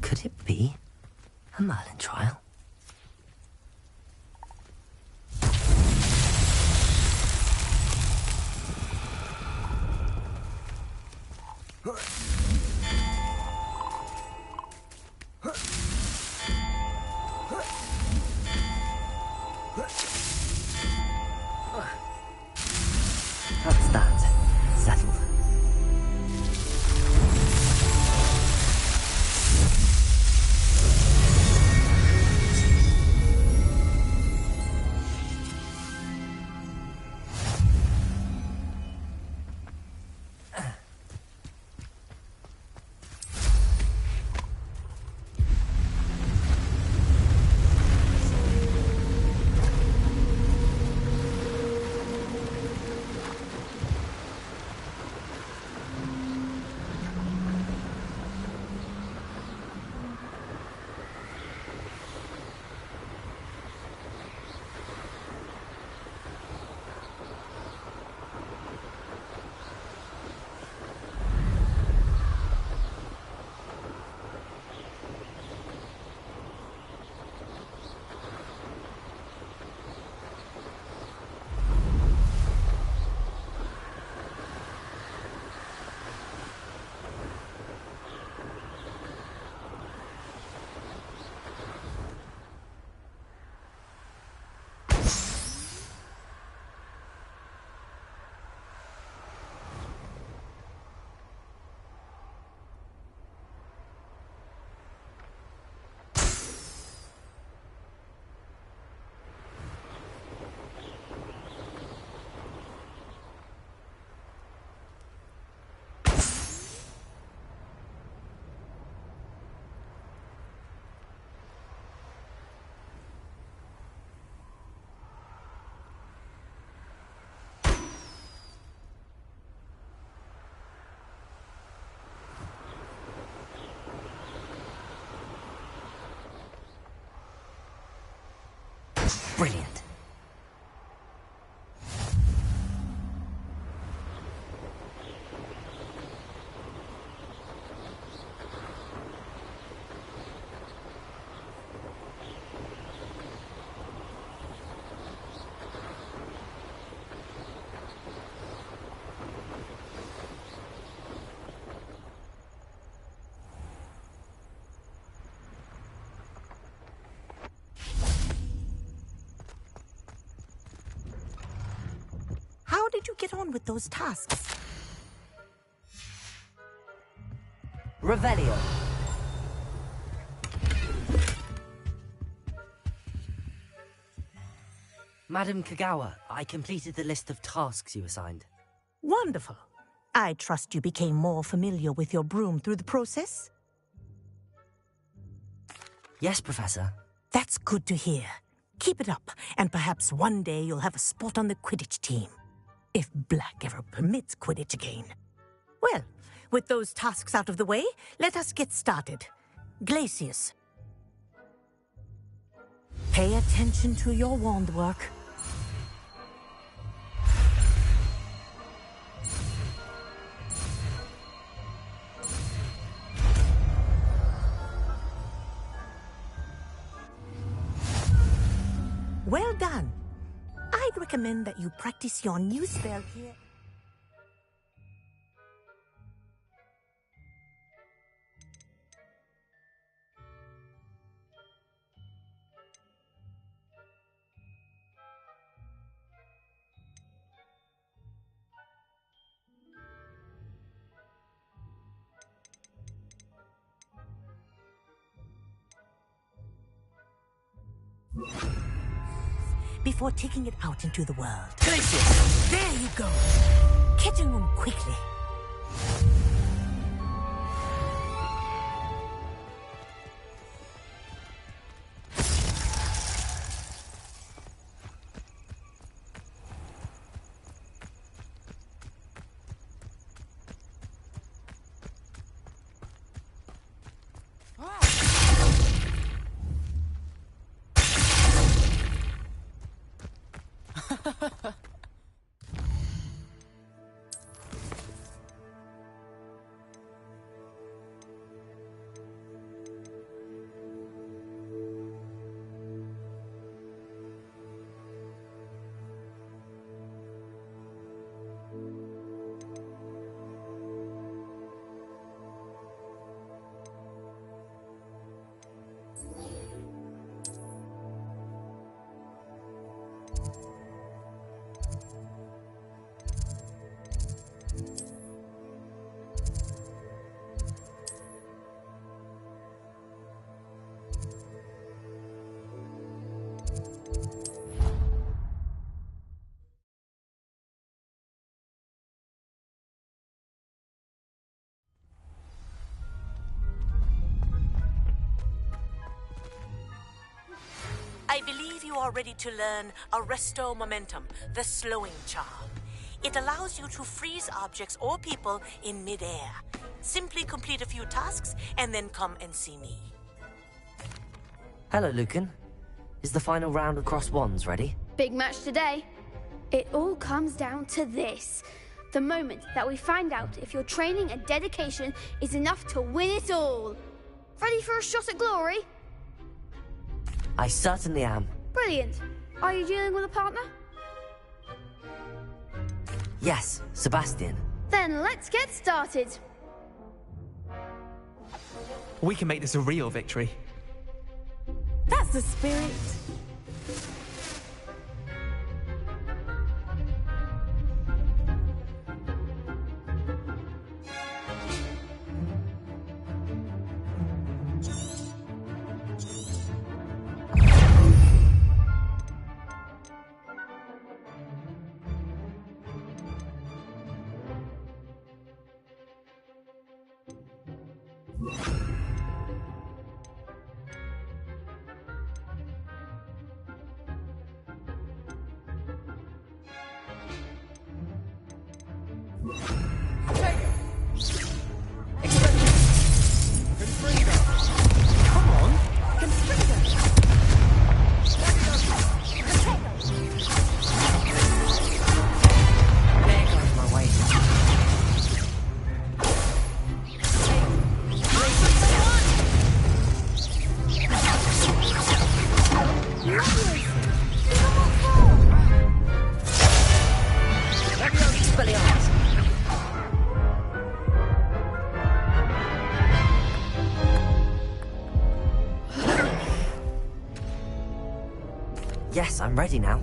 Could it be a Merlin trial? That's that. Settled. Brilliant. How did you get on with those tasks? Revelio. Madam Kagawa, I completed the list of tasks you assigned. Wonderful. I trust you became more familiar with your broom through the process? Yes, Professor. That's good to hear. Keep it up, and perhaps one day you'll have a spot on the Quidditch team. If Black ever permits Quidditch again. Well, with those tasks out of the way, let us get started. Glacius. Pay attention to your wand work. Well done. I'd recommend that you practice your new spell here. before taking it out into the world. Glacius! There you go. Kitchen room quickly. I believe you are ready to learn Arresto Momentum, the slowing charm. It allows you to freeze objects or people in midair. Simply complete a few tasks and then come and see me. Hello, Lucan. Is the final round of Cross Wands ready? Big match today. It all comes down to this. The moment that we find out if your training and dedication is enough to win it all. Ready for a shot at glory? I certainly am. Brilliant. Are you dealing with a partner? Yes, Sebastian. Then let's get started. We can make this a real victory. That's the spirit. Yes, I'm ready now.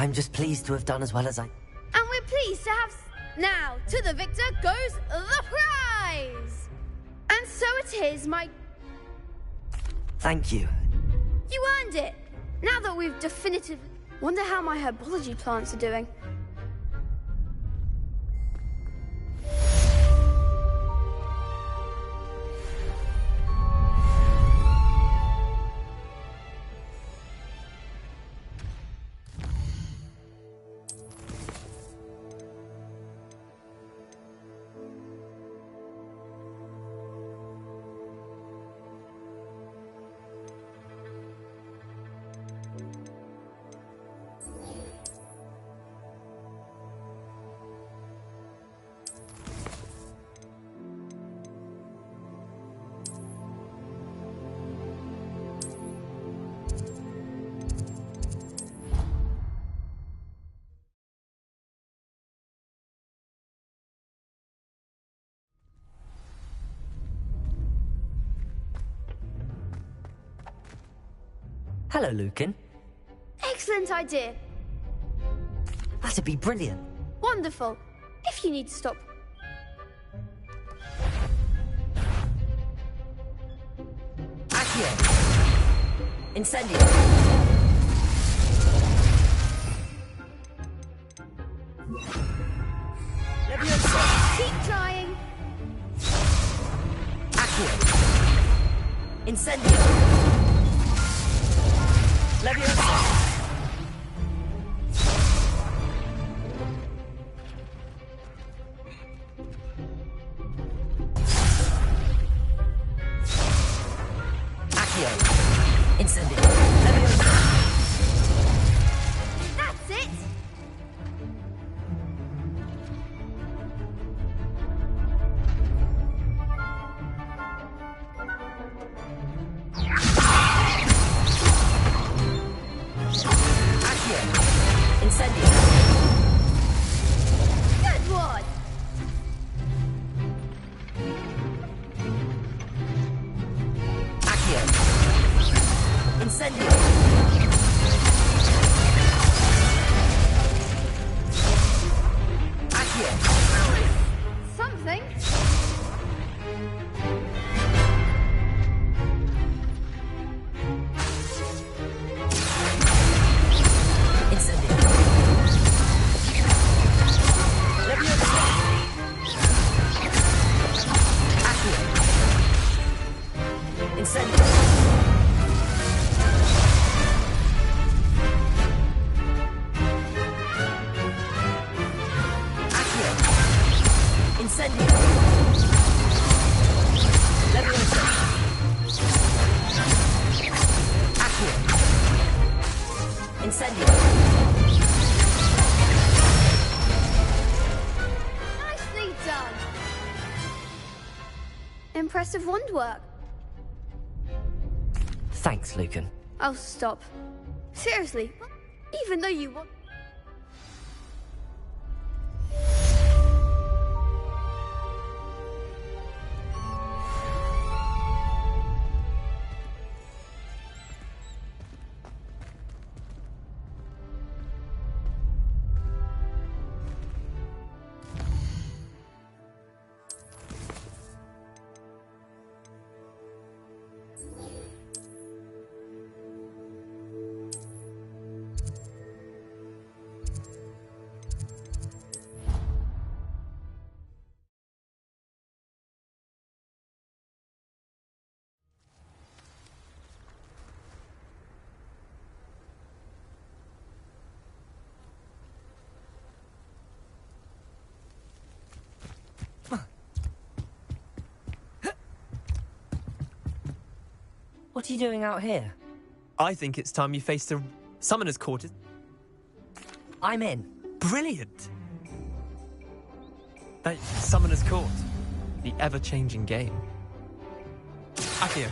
I'm just pleased to have done as well as I... And we're pleased to have... Now, to the victor goes the prize! And so it is, my... Thank you. You earned it! Now that we've definitive... Wonder how my herbology plants are doing. Hello, Lucan. Excellent idea. That'd be brilliant. Wonderful. If you need to stop. Accio! Incendio! Leviosa! Keep trying! Accio! Incendio! Leviosa! Incendio! Leviosa! That's it! Accio! Incendio! Good one! Accio! Incendio! Accio! Something? Incendio! Leviosa! Accio! Incendio! Incendio! Leviosa! Accio! Incendio! Nicely done! Impressive wand work. Thanks, Lucan. I'll stop. Seriously, even though you want... What are you doing out here? I think it's time you faced the Summoner's Court. I'm in. Brilliant! That Summoner's Court. The ever-changing game. Accio.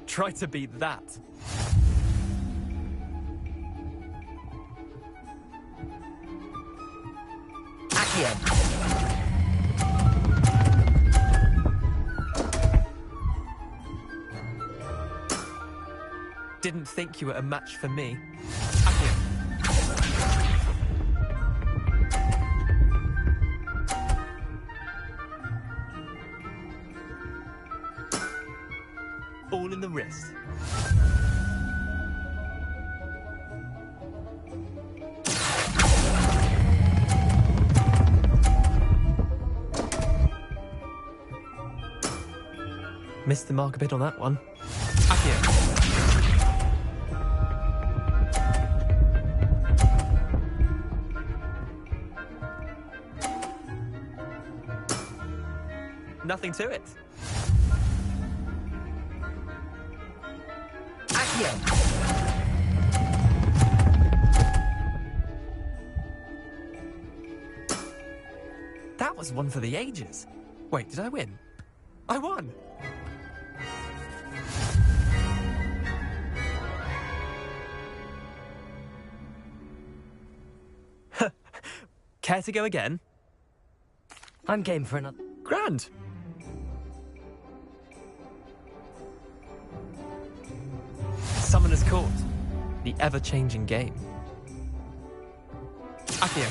Try to beat that. Accio. Didn't think you were a match for me. Accio. All in the wrist. Missed the mark a bit on that one. Accio. Nothing to it. Accio. That was one for the ages. Wait, did I win? I won! Care to go again? I'm game for another. Grand! Summoner's Court. The ever-changing game. Accio.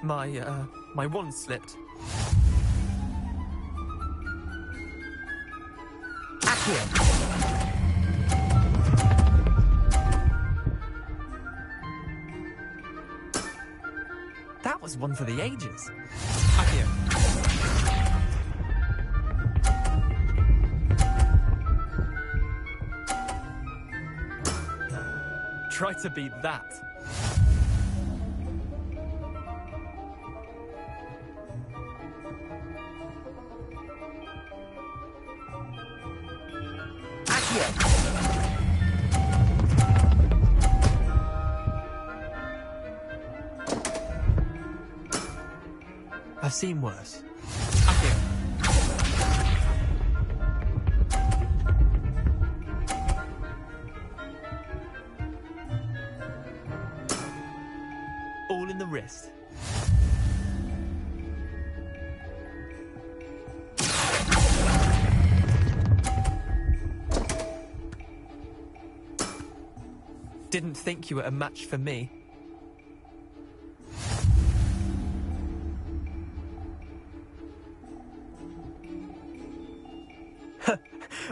My wand slipped. Accio. That was one for the ages. Accio. Try to beat that. I've seen worse. Accio. All in the wrist. Didn't think you were a match for me.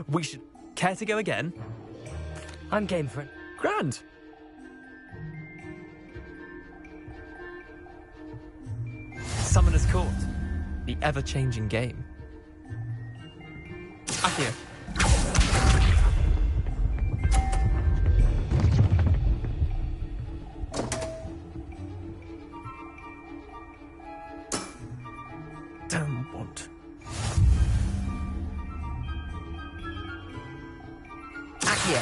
We should... Care to go again? I'm game for it. Grand! Summoner's Court. The ever-changing game. Accio. Damn want. Accio.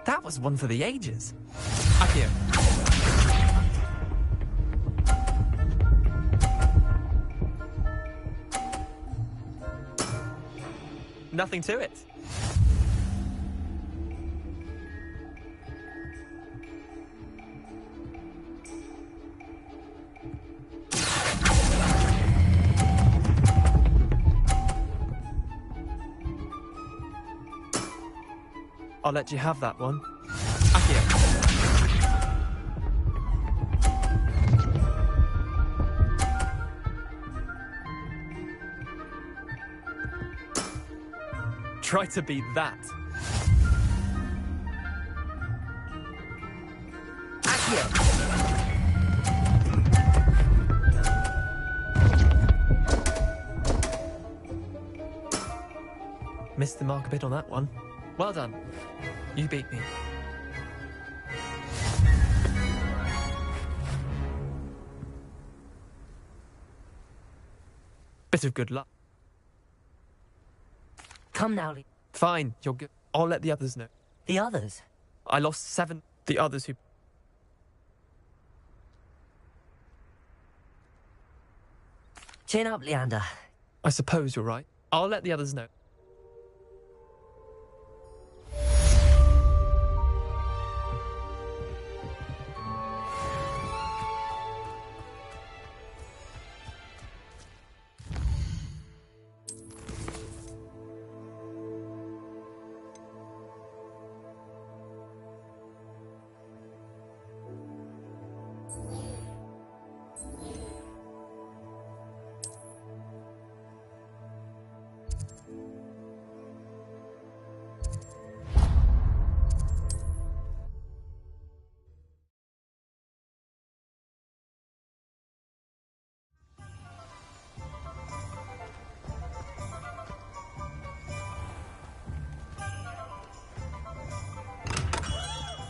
That was one for the ages. Accio. Nothing to it. I'll let you have that one. Accio. Try to beat that. Accio. Missed the mark a bit on that one. Well done. You beat me. Bit of good luck. Come now, Lee. Fine, you're good. I'll let the others know. The others? I lost 7. The others who... Chin up, Leander. I suppose you're right. I'll let the others know.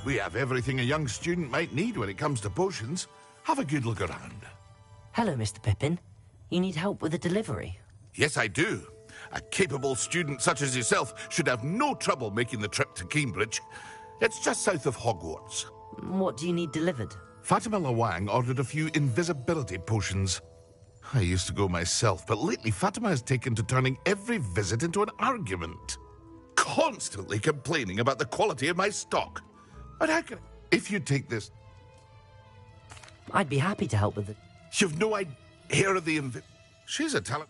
We have everything a young student might need when it comes to potions. Have a good look around. Hello, Mr. Pippin. You need help with a delivery? Yes, I do. A capable student such as yourself should have no trouble making the trip to Cambridge. It's just south of Hogwarts. What do you need delivered? Fatima Lawang ordered a few invisibility potions. I used to go myself, but lately Fatima has taken to turning every visit into an argument. Constantly complaining about the quality of my stock. But how can... If you take this... I'd be happy to help with it. You've no idea of the She's a talent...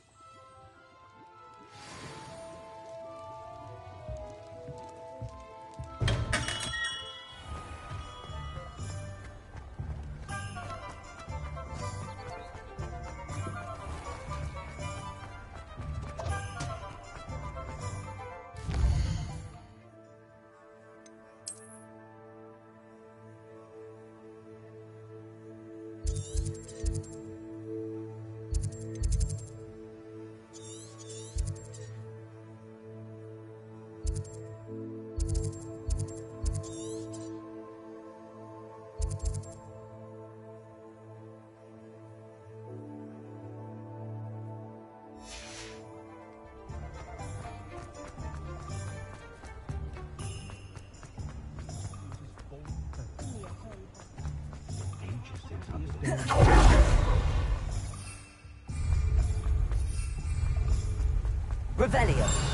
Revelio.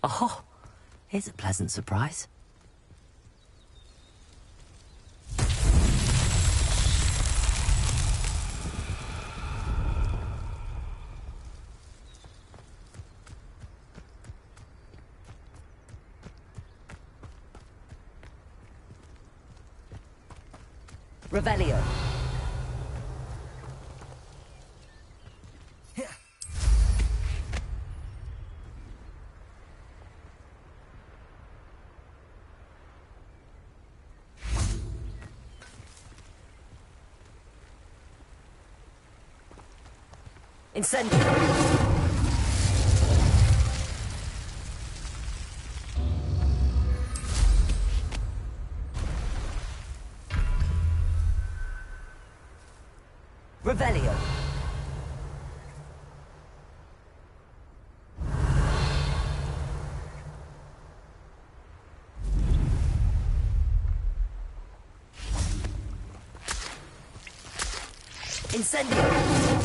Oh, here's a pleasant surprise. Revelio. Incendio. Revelio. Incendio.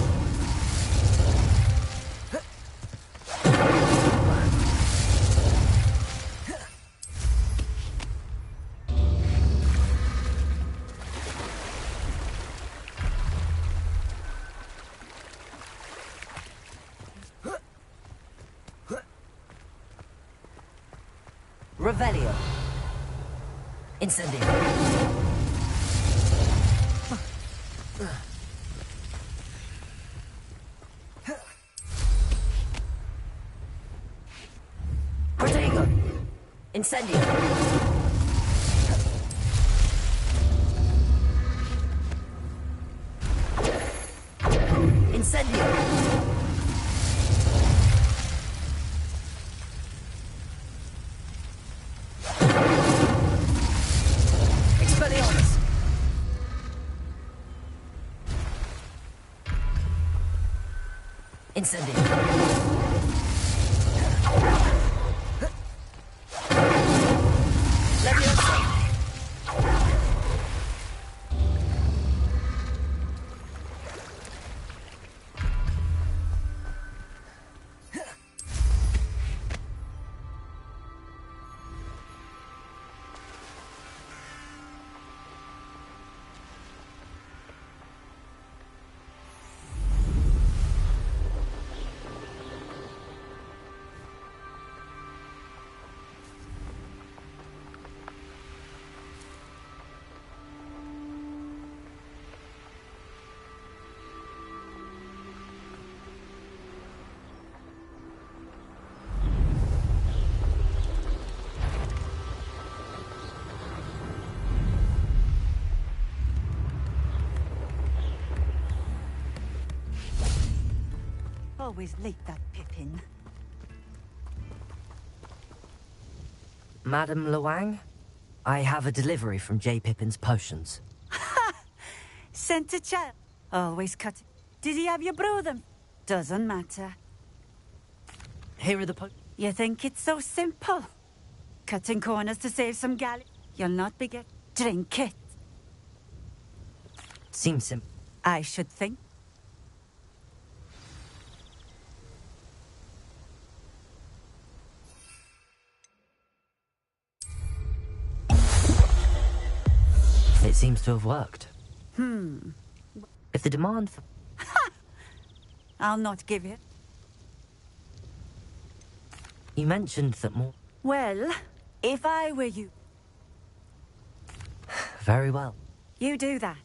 Revelio. Incendio. Protego. Incendio. Incendio. Expelliarmus. Incendio. Leviosa. Always late, that Pippin. Madam Luang, I have a delivery from J. Pippin's potions. Sent a child. Always cut. Did he have you brew them? Doesn't matter. Here are the potions. You think it's so simple? Cutting corners to save some galley. You'll not be get. Drink it. Seems simple. I should think. It seems to have worked. If the demand for... I'll not give it. You mentioned that more... Well, if I were you... Very well. You do that.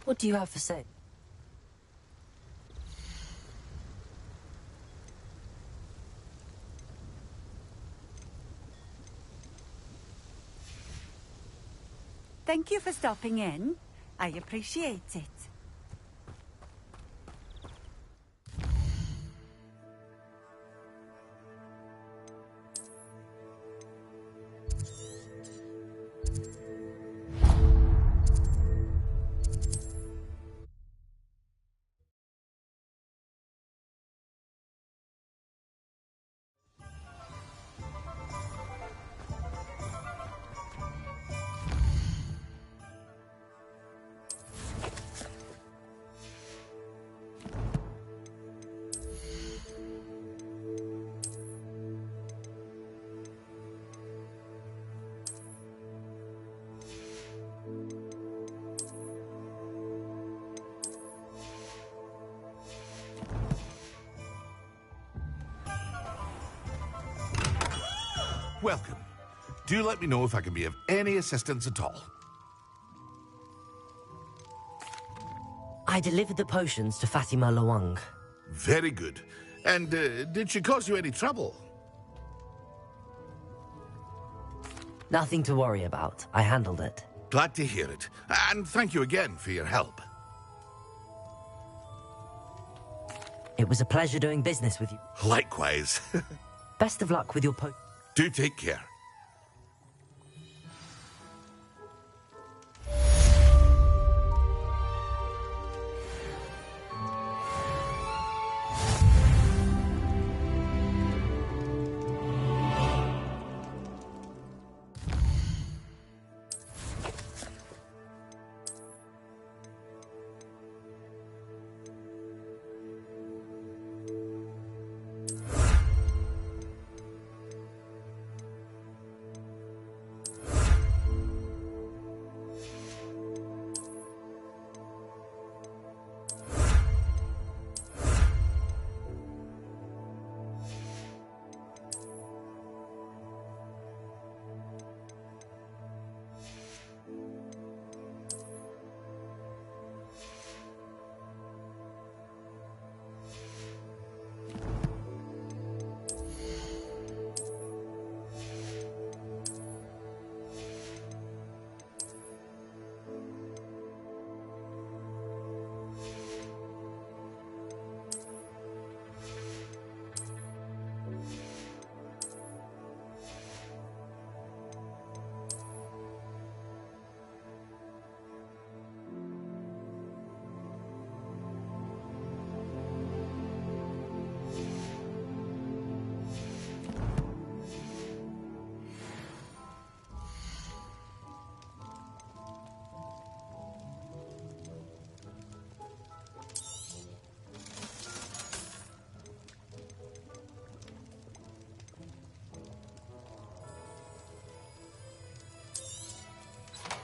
What do you have to say? Thank you for stopping in. I appreciate it. Welcome. Do let me know if I can be of any assistance at all. I delivered the potions to Fatima Luang. Very good. And did she cause you any trouble? Nothing to worry about. I handled it. Glad to hear it. And thank you again for your help. It was a pleasure doing business with you. Likewise. Best of luck with your Do take care.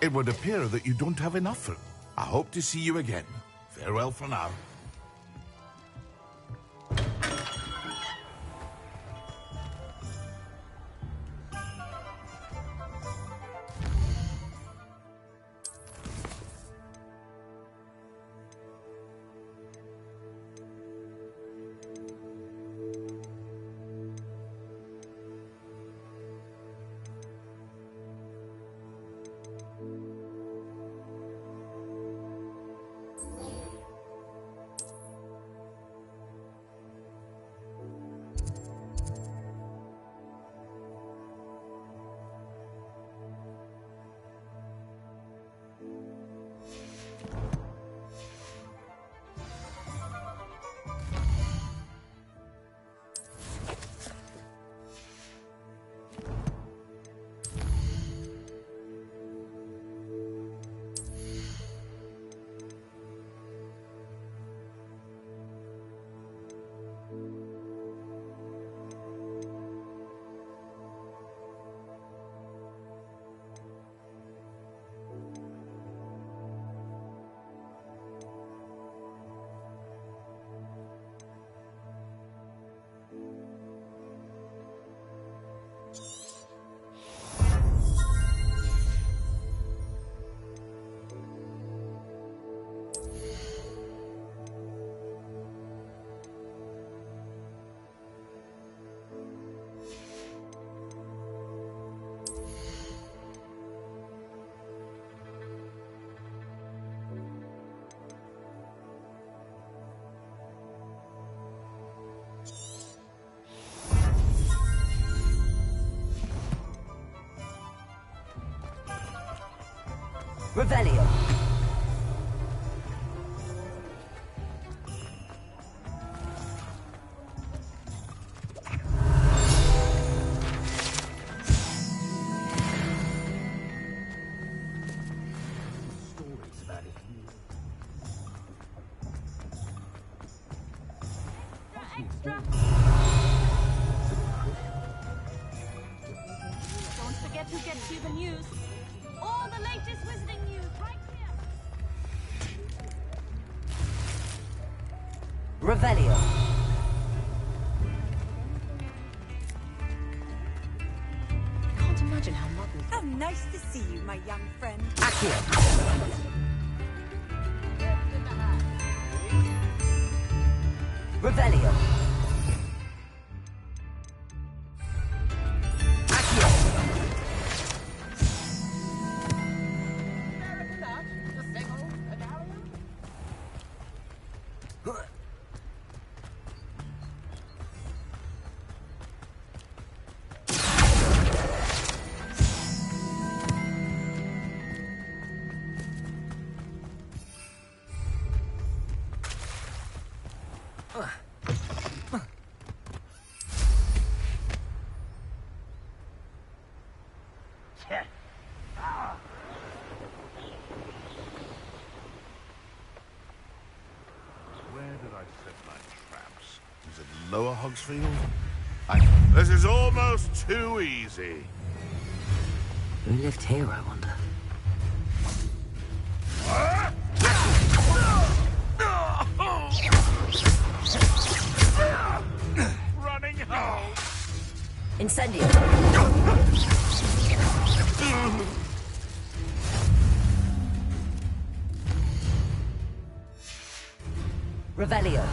It would appear that you don't have enough room. I hope to see you again. Farewell for now. Revelio. Don't forget who gets you the news. All the latest wizarding news right here. Revelio. Can't imagine how modern. Oh, nice to see you, my young friend. Accio. Revelio. Lower Hogsfield? This is almost too easy. Who lived here, I wonder? Running home. Incendio. Revelio.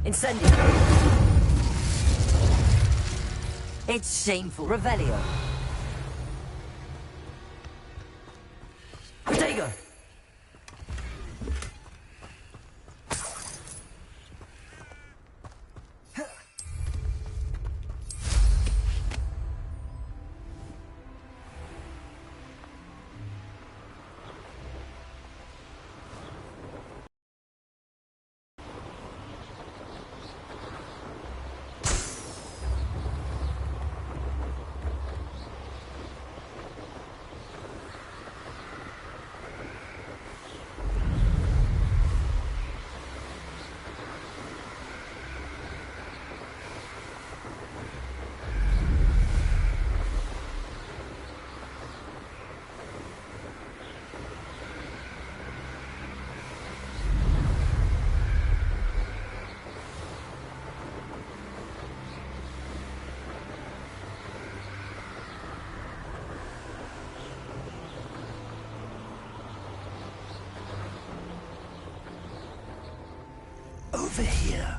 Incendio. It's shameful. Revelio. Protego. over here.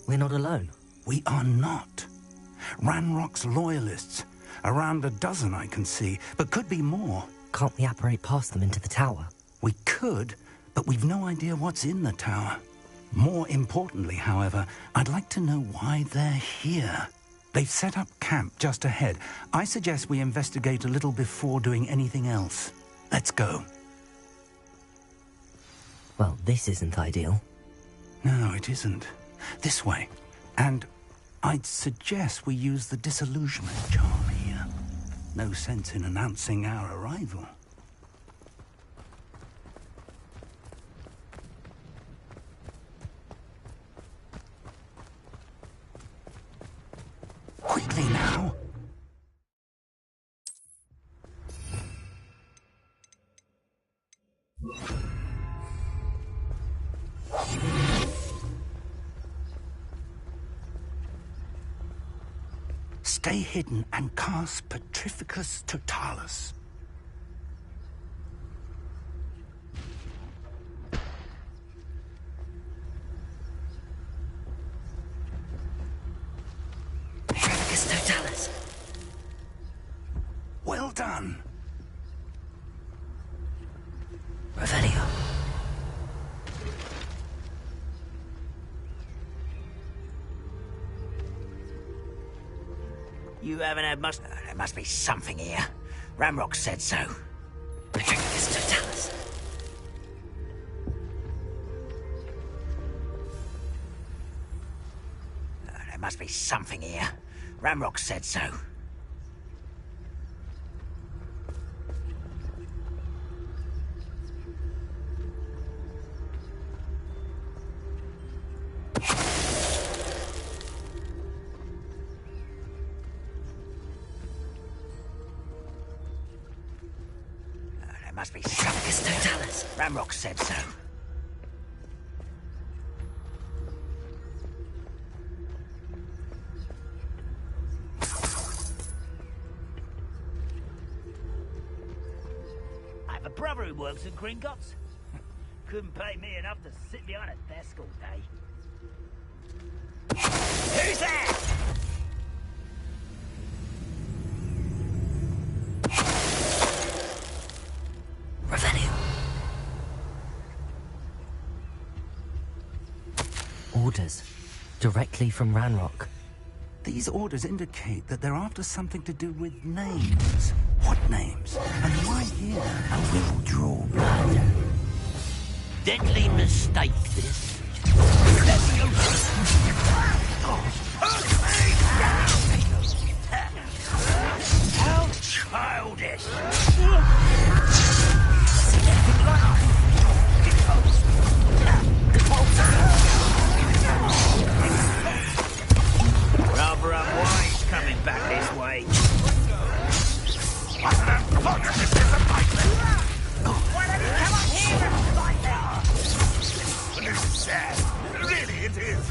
We're not alone. We are not. Ranrock's loyalists. Around a dozen I can see, but could be more. Can't we apparate past them into the tower? We could, but we've no idea what's in the tower. More importantly, however, I'd like to know why they're here. They've set up camp just ahead. I suggest we investigate a little before doing anything else. Let's go. Well, this isn't ideal. No, it isn't. This way. And I'd suggest we use the disillusionment charm here. No sense in announcing our arrival. Quickly now. Stay hidden and cast Petrificus Totalis. Petrificus Totalis. Well done. Revelio. You haven't had much... there must be something here. Ramrock said so. Petrificus Totalis. There must be something here. Ramrock said so. Must be Petrificus Totalis. Ramrock said so. I have a brother who works at Gringotts. Couldn't pay me enough to sit behind a desk all day. Who's there? Revelio. Orders. Directly from Ranrock. These orders indicate that they're after something to do with names. What names? And why here? And we'll draw blood. Deadly mistake, this. How childish! Rather unwise coming back this way. What an unfortunate disappointment! Why don't you come up here and fight out? This is sad. Really, it is.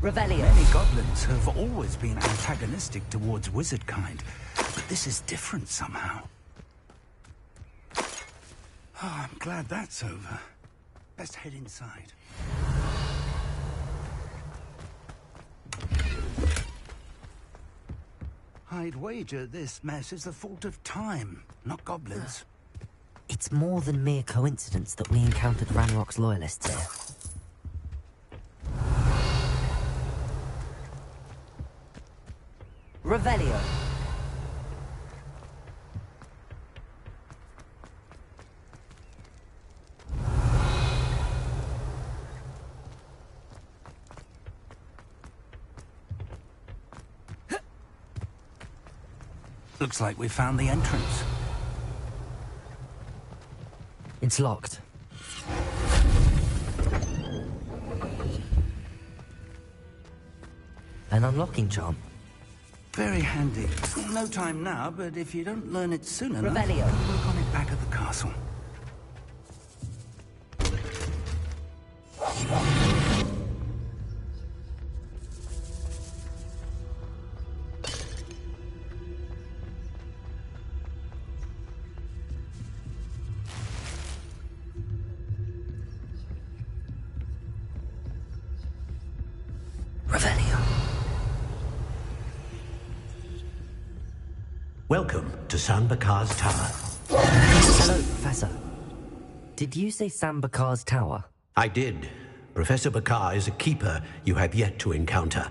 Revelio. Many goblins have always been antagonistic towards wizard kind, but this is different somehow. Oh, I'm glad that's over. Best head inside. I'd wager this mess is the fault of time, not goblins. It's more than mere coincidence that we encountered Ranrock's loyalists here. Revelio. Looks like we found the entrance. It's locked. An unlocking charm. Very handy. No time now, but if you don't learn it soon enough, Revelio. work on it back at the castle. Revelio. Welcome to Sanbakar's Tower. Hello, Professor. Did you say Sambakar's Tower? I did. Professor Bakar is a keeper you have yet to encounter.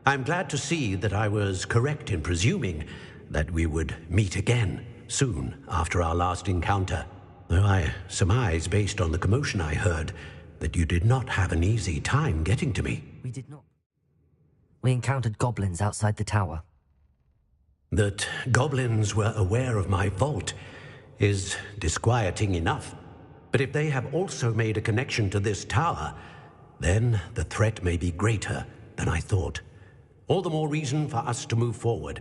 I'm glad to see that I was correct in presuming that we would meet again soon after our last encounter. Though I surmise, based on the commotion I heard, that you did not have an easy time getting to me. We did not. We encountered goblins outside the tower. That goblins were aware of my vault is disquieting enough. But if they have also made a connection to this tower, then the threat may be greater than I thought. All the more reason for us to move forward.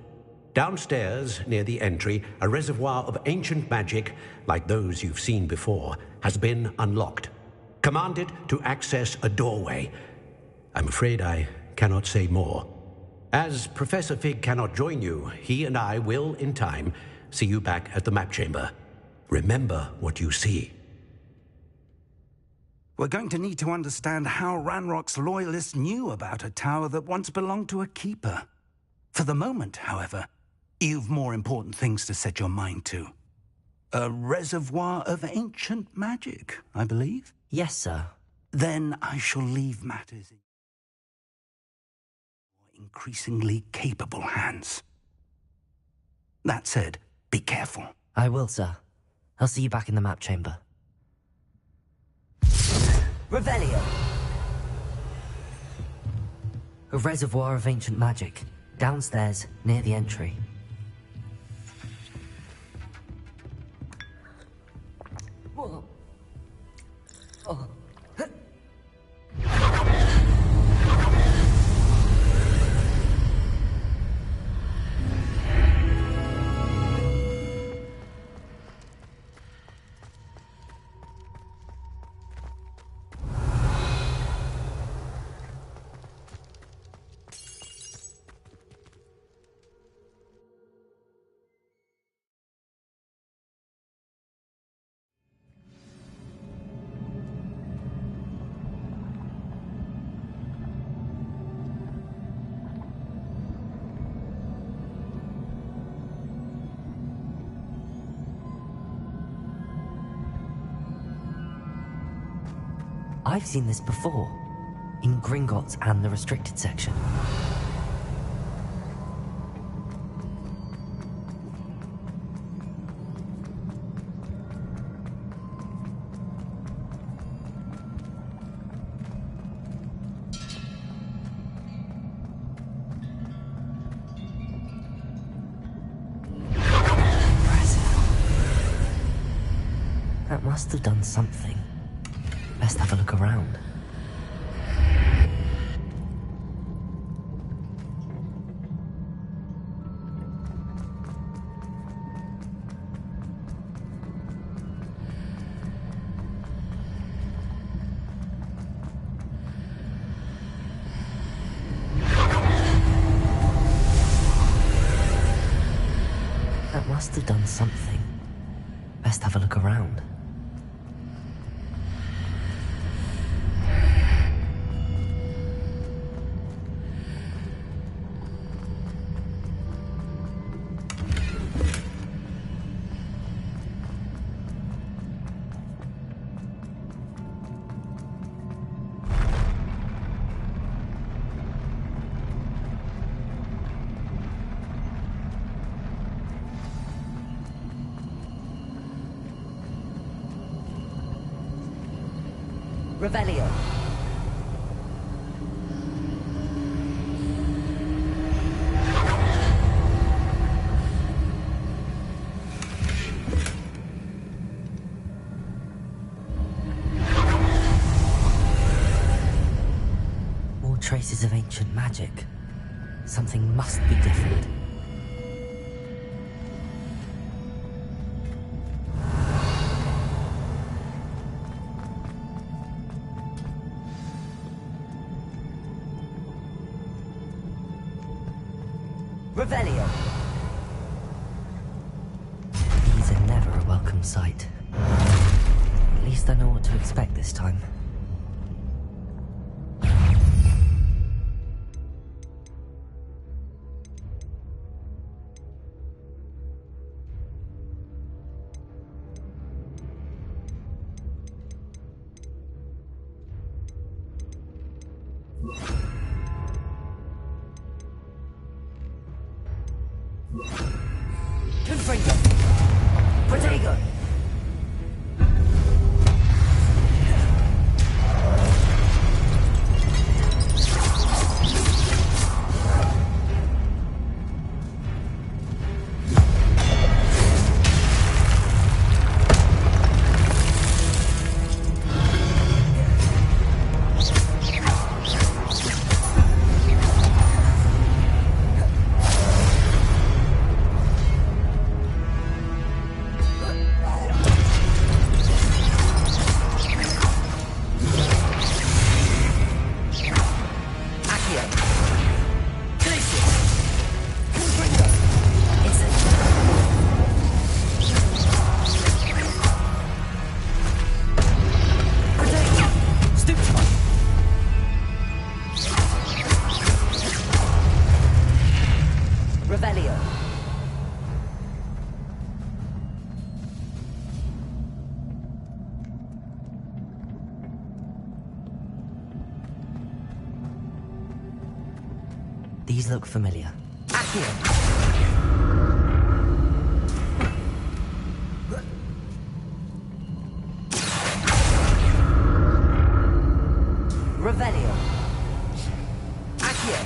Downstairs, near the entry, a reservoir of ancient magic, like those you've seen before, has been unlocked. Command it to access a doorway. I'm afraid I cannot say more. As Professor Fig cannot join you, he and I will, in time, see you back at the map chamber. Remember what you see. We're going to need to understand how Ranrock's loyalists knew about a tower that once belonged to a keeper. For the moment, however, you've more important things to set your mind to. A reservoir of ancient magic, I believe? Yes, sir. Then I shall leave matters in increasingly capable hands. That said, be careful. I will, sir. I'll see you back in the map chamber. Revelio! A reservoir of ancient magic, downstairs, near the entry. Whoa. Oh. I've seen this before, in Gringotts and the restricted section. That must have done something. Best have a look around. must have done something. Best have a look around. Revelio. More traces of ancient magic. Something must be different. Revelio. These are never a welcome sight. At least I know what to expect this time. Confringo. Protego. Revelio. These look familiar. Accio. Revelio. Accio.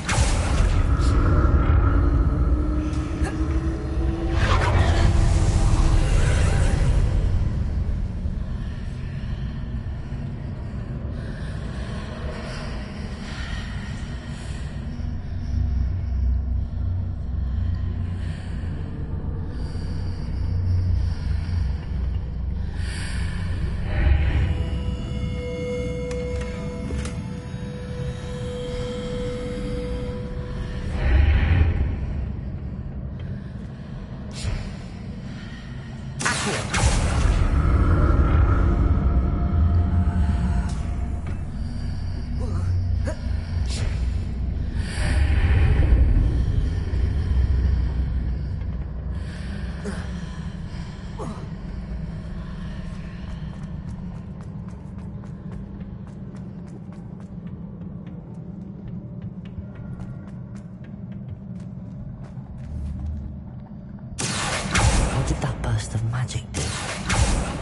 What did that burst of magic do?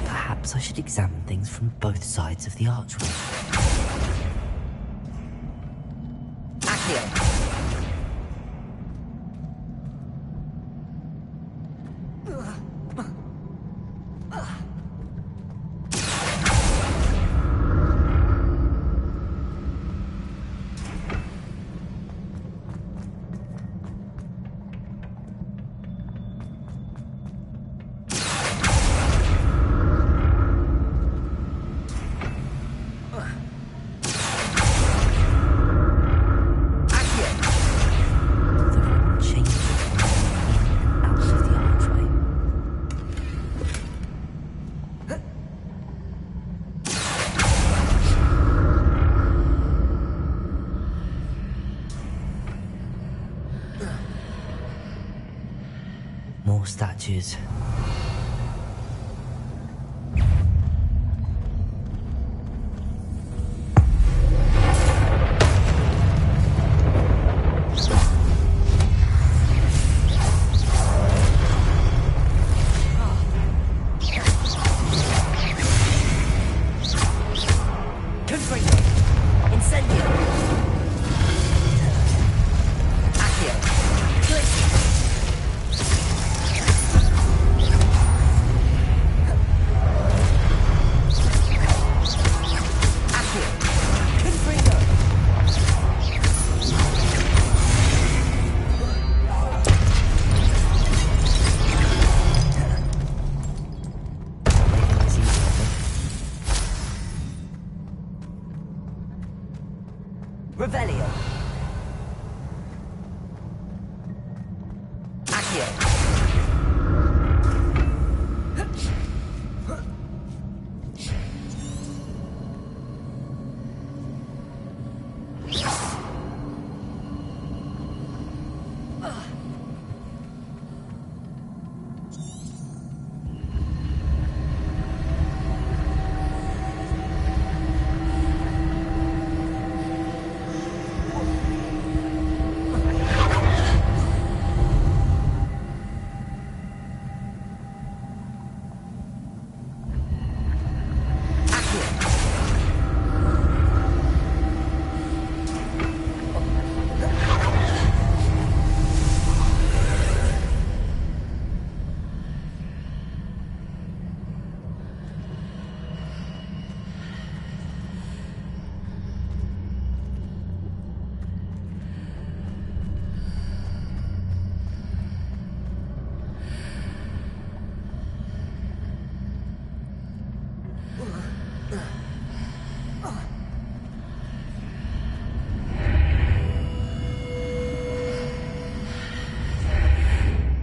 Perhaps I should examine things from both sides of the archway. Accio. Accio. more statues. Revelio. Accio.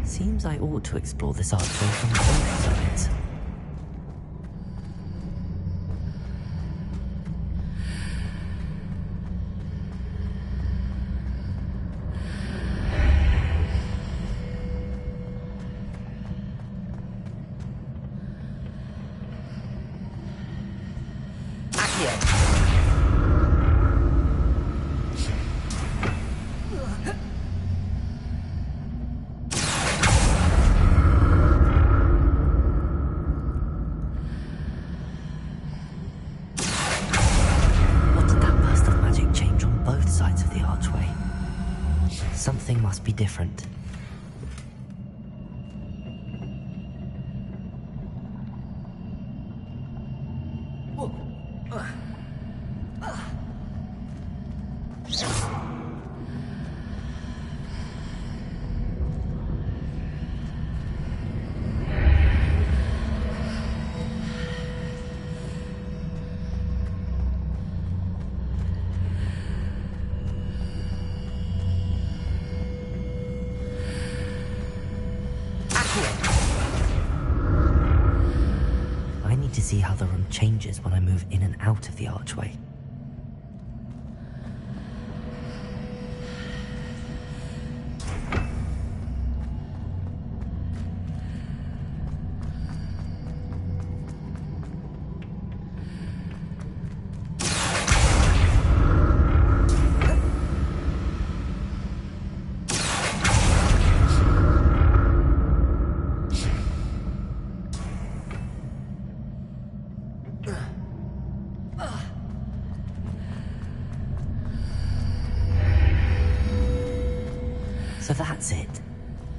Seems I ought to explore this archway from both sides. Something must be different. I need to see how the room changes when I move in and out of the archway. So that's it.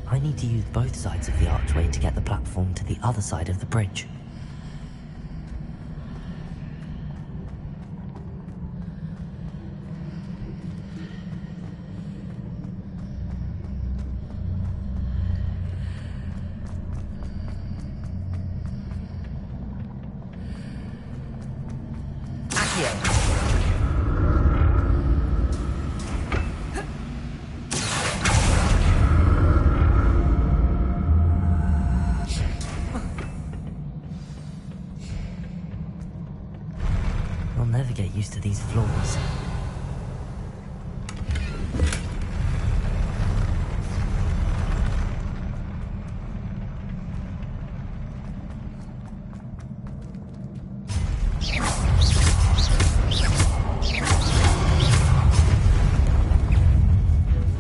I need to use both sides of the archway to get the platform to the other side of the bridge. I'll never get used to these floors.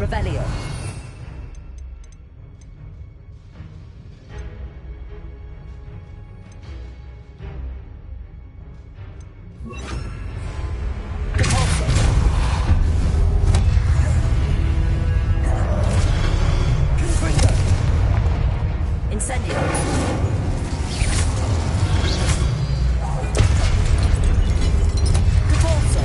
Revelio. Incendio. Capozzo.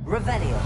Revelio.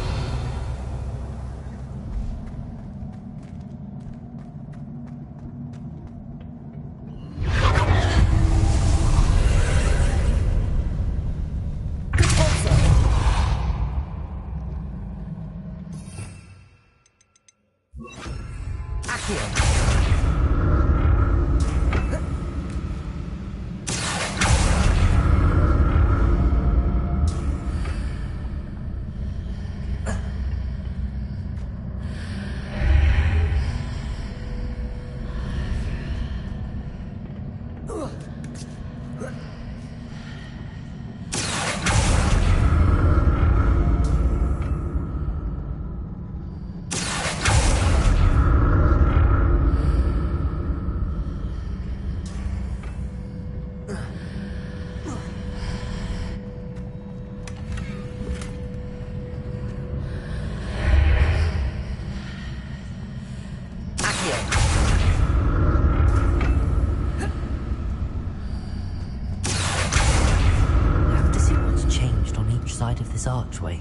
Of this archway.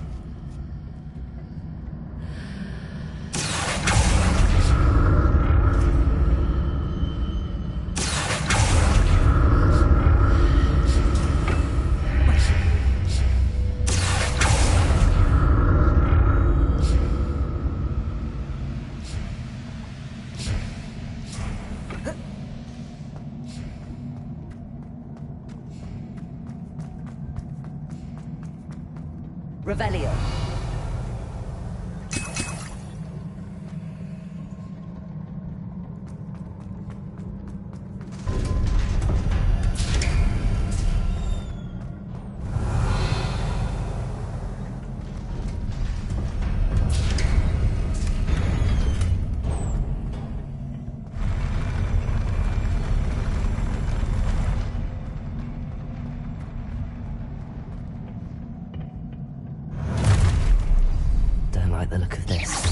Revelio. The look of this.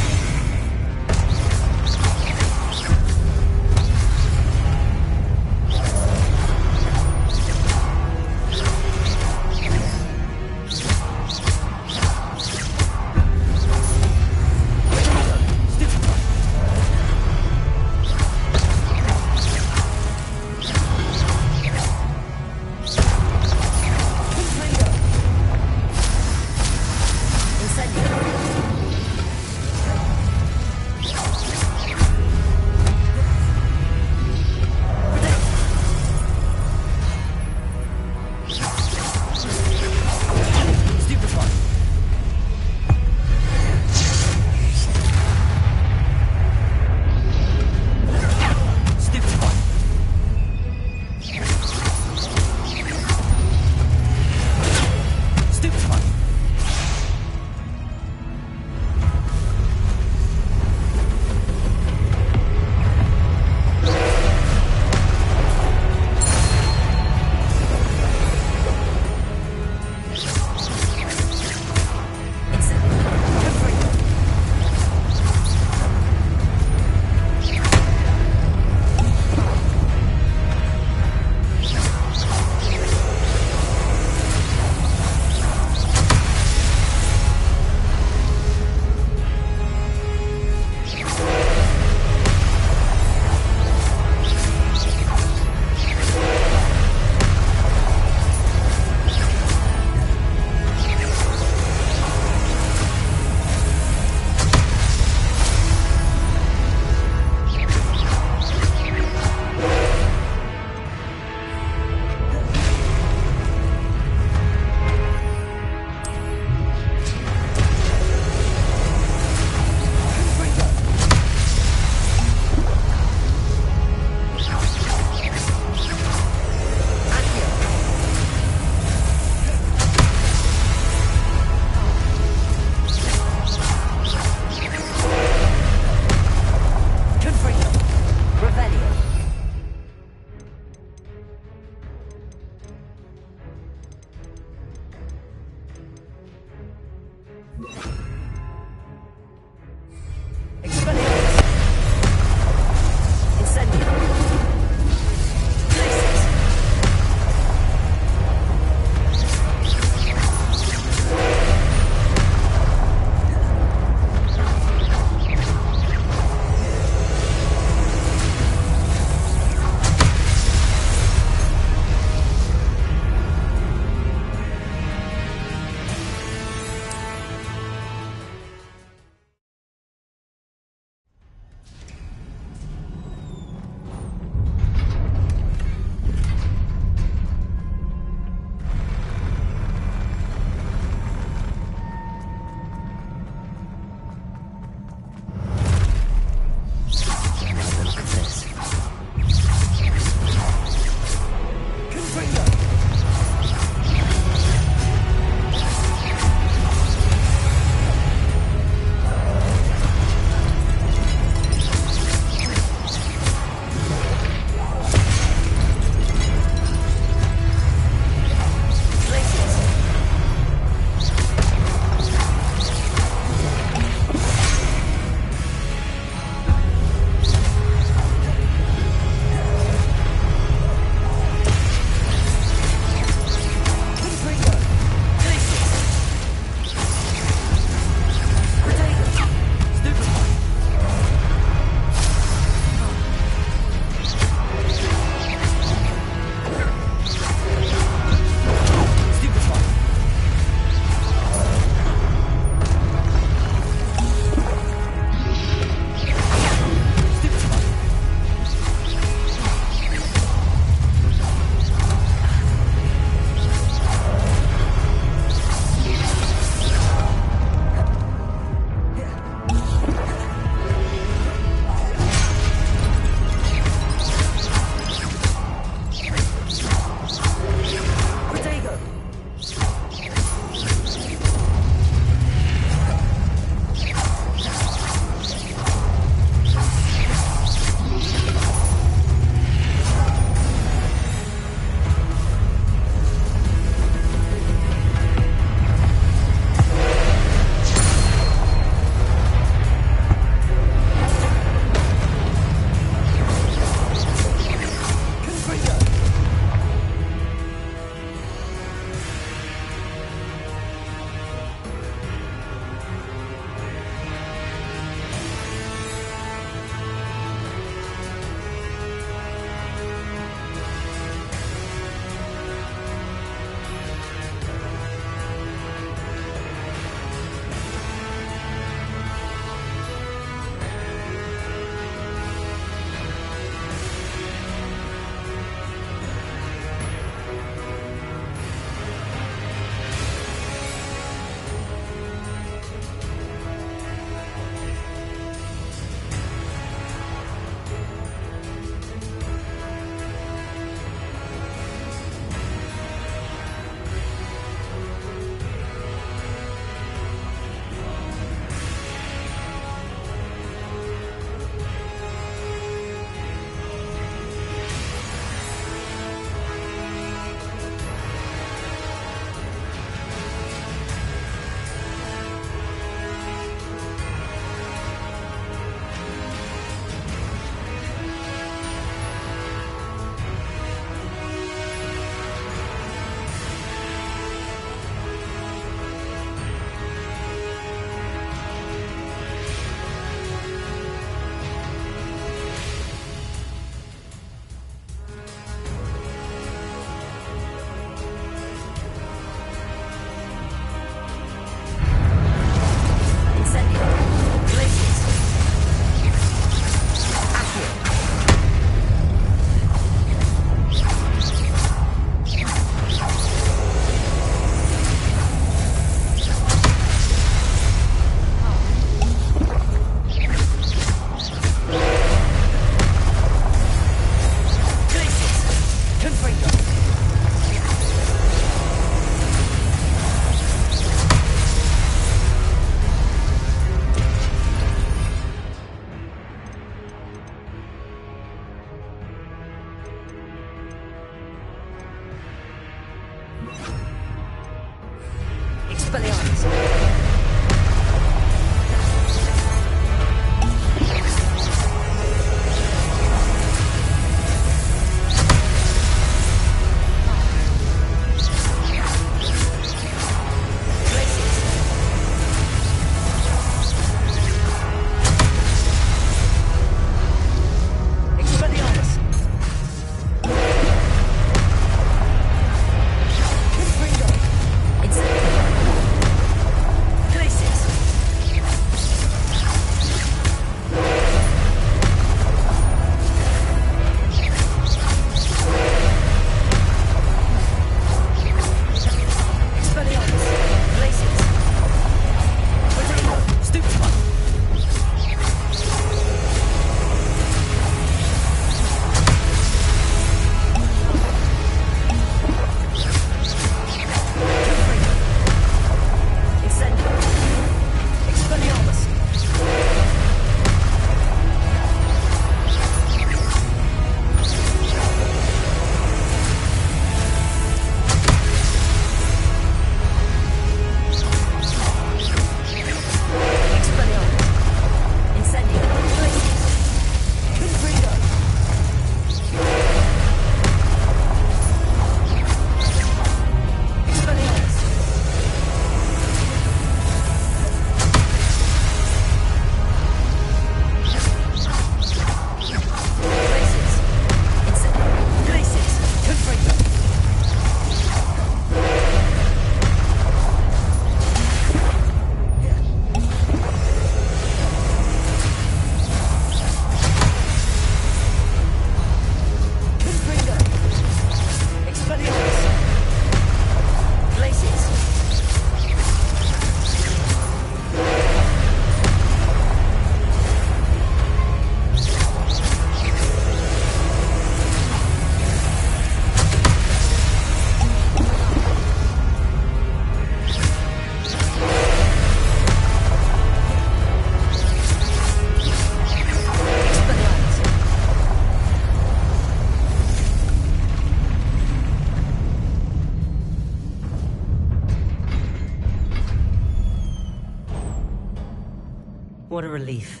What a relief.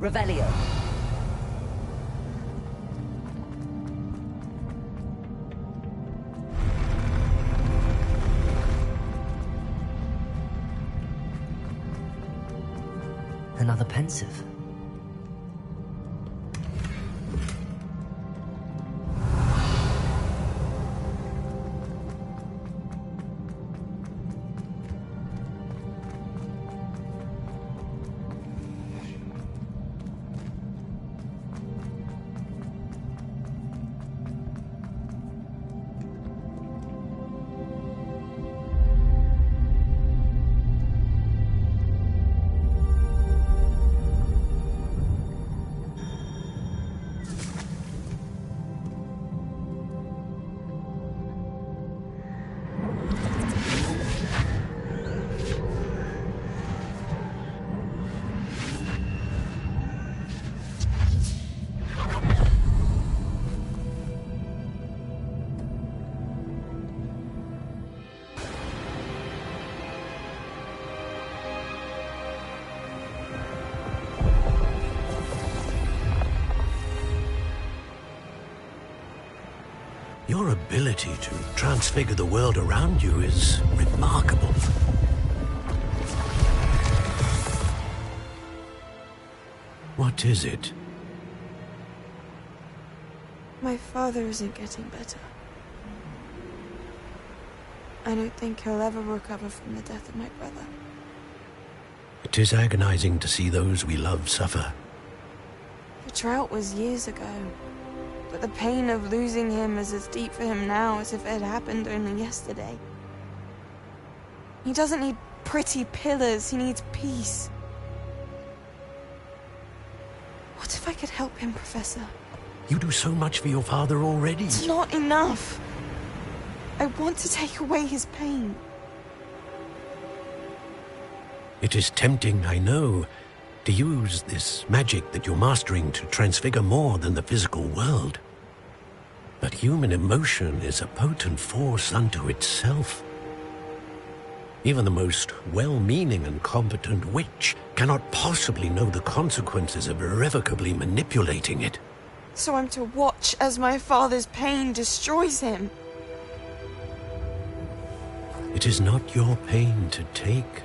Revelio. Another pensive. Your ability to transfigure the world around you is remarkable. What is it? My father isn't getting better. I don't think he'll ever recover from the death of my brother. It is agonizing to see those we love suffer. The drought was years ago. But the pain of losing him is as deep for him now as if it had happened only yesterday. He doesn't need pretty pillars, he needs peace. What if I could help him, Professor? You do so much for your father already. It's not enough. I want to take away his pain. It is tempting, I know, to use this magic that you're mastering to transfigure more than the physical world. But human emotion is a potent force unto itself. Even the most well-meaning and competent witch cannot possibly know the consequences of irrevocably manipulating it. So I'm to watch as my father's pain destroys him. It is not your pain to take.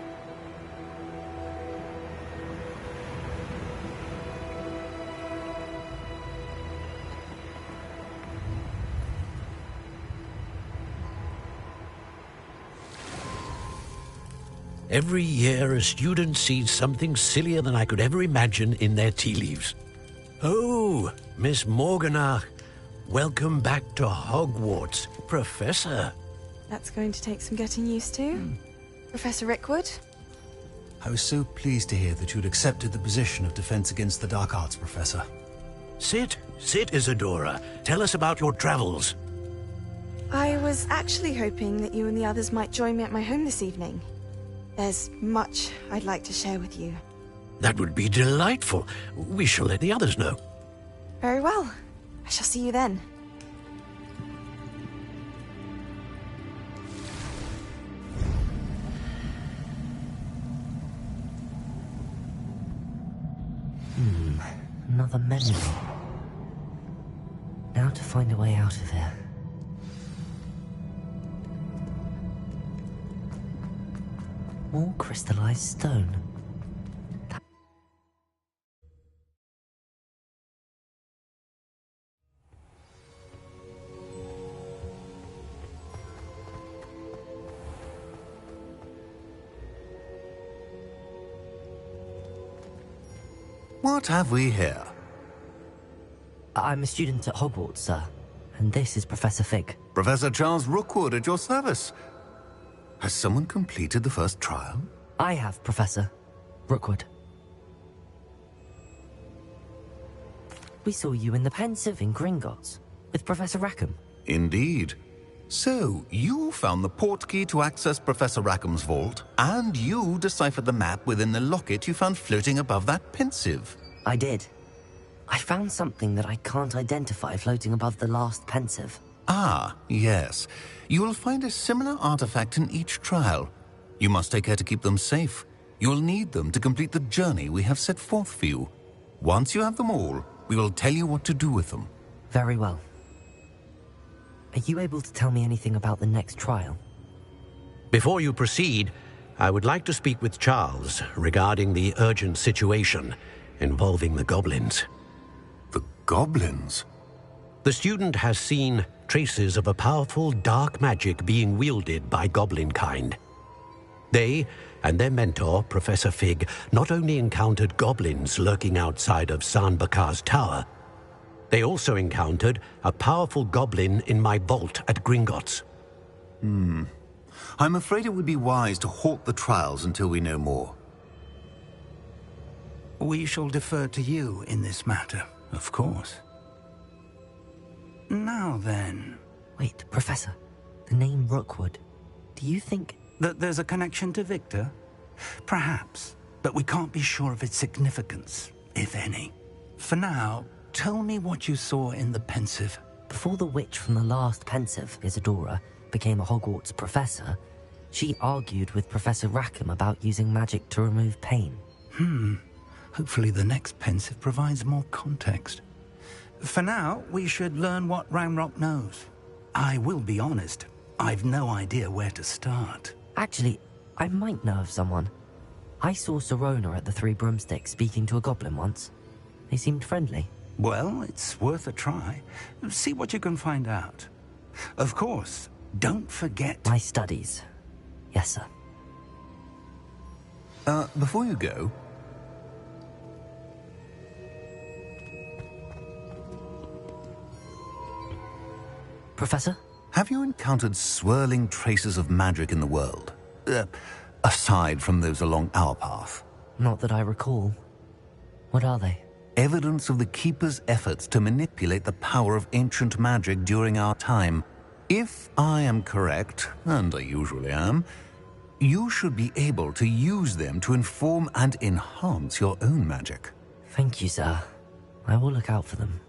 Every year, a student sees something sillier than I could ever imagine in their tea leaves. Oh, Miss Morganach, welcome back to Hogwarts, Professor. That's going to take some getting used to. Professor Rickwood? I was so pleased to hear that you'd accepted the position of Defense Against the Dark Arts, Professor. Sit, Isadora. Tell us about your travels. I was actually hoping that you and the others might join me at my home this evening. There's much I'd like to share with you. That would be delightful. We shall let the others know. Very well. I shall see you then. Another memory. Now to find a way out of here. More crystallized stone. What have we here? I'm a student at Hogwarts, sir. And this is Professor Fig. Professor Charles Rookwood at your service. Has someone completed the first trial? I have, Professor Rookwood. We saw you in the Pensive in Gringotts with Professor Rackham. Indeed. So, you found the portkey to access Professor Rackham's vault, and you deciphered the map within the locket you found floating above that Pensive. I did. I found something that I can't identify floating above the last Pensive. Ah, yes. You will find a similar artifact in each trial. You must take care to keep them safe. You'll need them to complete the journey we have set forth for you. Once you have them all, we will tell you what to do with them. Very well. Are you able to tell me anything about the next trial? Before you proceed, I would like to speak with Charles regarding the urgent situation involving the goblins. The goblins? The student has seen traces of a powerful dark magic being wielded by goblin kind. They and their mentor, Professor Fig, not only encountered goblins lurking outside of San Bakar's tower, they also encountered a powerful goblin in my vault at Gringotts. I'm afraid it would be wise to halt the trials until we know more. We shall defer to you in this matter, of course. Now then... Wait, Professor. The name Rookwood. Do you think... that there's a connection to Victor? Perhaps, but we can't be sure of its significance, if any. For now, tell me what you saw in the Pensive. Before the witch from the last Pensive, Isadora, became a Hogwarts professor, she argued with Professor Rackham about using magic to remove pain. Hopefully the next Pensive provides more context. For now, we should learn what Ranrock knows. I will be honest, I've no idea where to start. Actually, I might know of someone. I saw Sirona at the Three Broomsticks speaking to a goblin once. They seemed friendly. Well, it's worth a try. See what you can find out. Of course, don't forget... my studies. Yes, sir. Before you go... Professor? Have you encountered swirling traces of magic in the world? Aside from those along our path? Not that I recall. What are they? Evidence of the Keeper's efforts to manipulate the power of ancient magic during our time. If I am correct, and I usually am, you should be able to use them to inform and enhance your own magic. Thank you, sir. I will look out for them.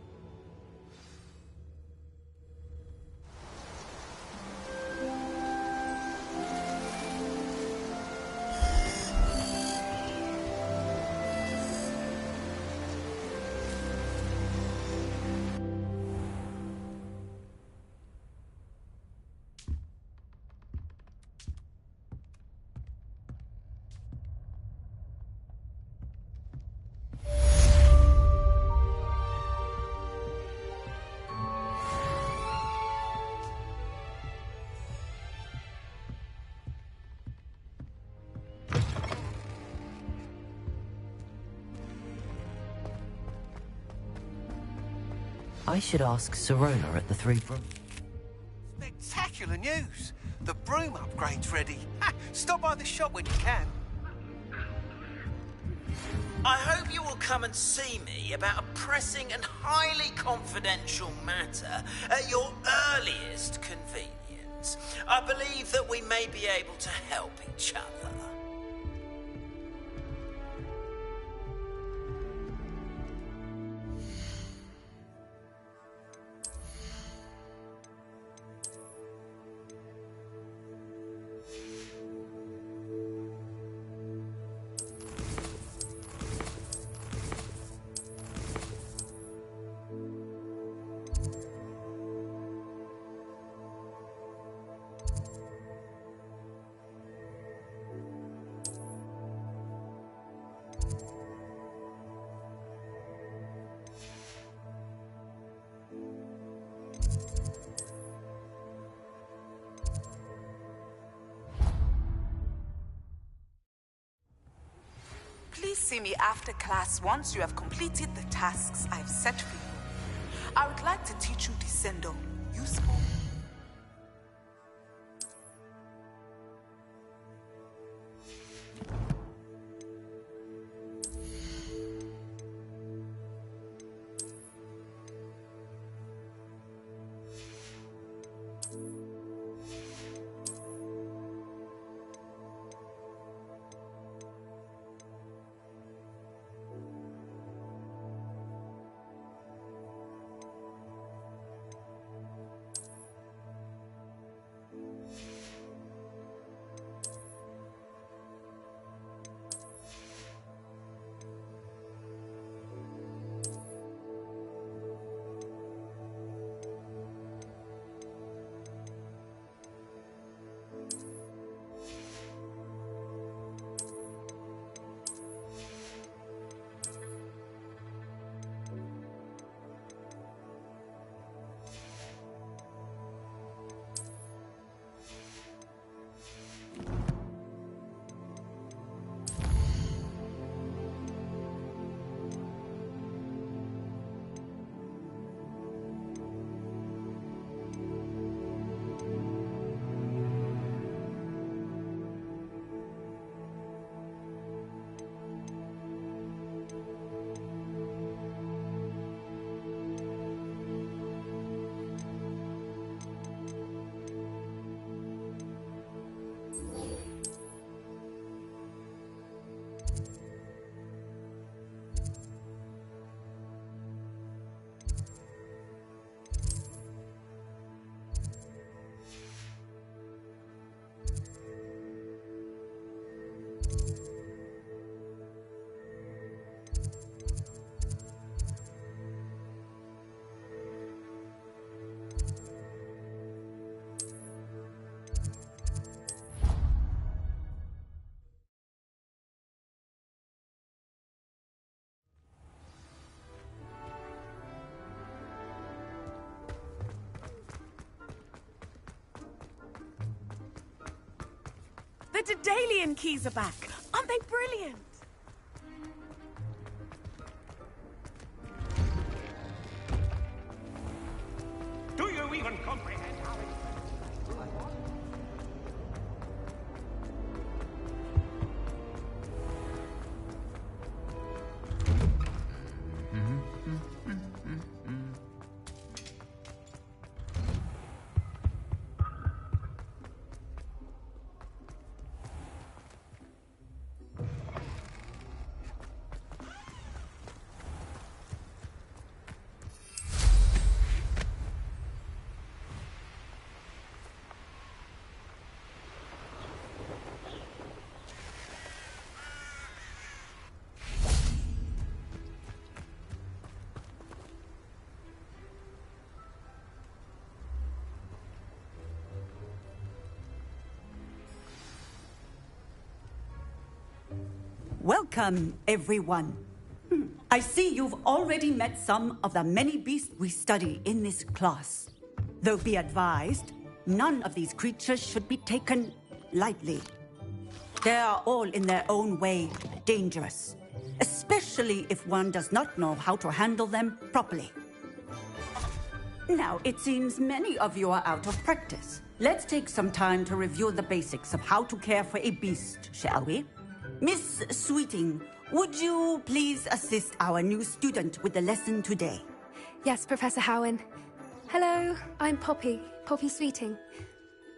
I should ask Sirona at the Three Broom... Spectacular news! The broom upgrade's ready. Stop by the shop when you can. I hope you will come and see me about a pressing and highly confidential matter at your earliest convenience. I believe that we may be able to help each other. Please see me after class once you have completed the tasks I've set for you. I would like to teach you Descendo. Useful? Daedalian keys are back. Aren't they brilliant? Do you even comprehend how Welcome, everyone. I see you've already met some of the many beasts we study in this class. Though be advised, none of these creatures should be taken lightly. They are all in their own way dangerous, especially if one does not know how to handle them properly. Now, it seems many of you are out of practice. Let's take some time to review the basics of how to care for a beast, shall we? Miss Sweeting, would you please assist our new student with the lesson today? Yes, Professor Howen. Hello, I'm Poppy Sweeting.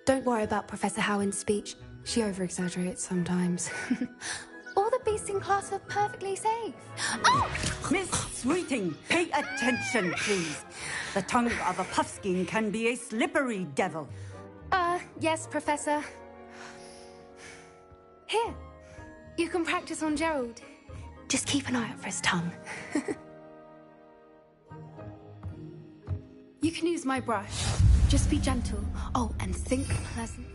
Don't worry about Professor Howen's speech. She over-exaggerates sometimes. All the beasts in class are perfectly safe. Oh! Miss Sweeting, pay attention, please. The tongue of a puffskein can be a slippery devil. Yes, Professor. Here. You can practice on Gerald. Just keep an eye out for his tongue. You can use my brush. Just be gentle. Oh, and think pleasant.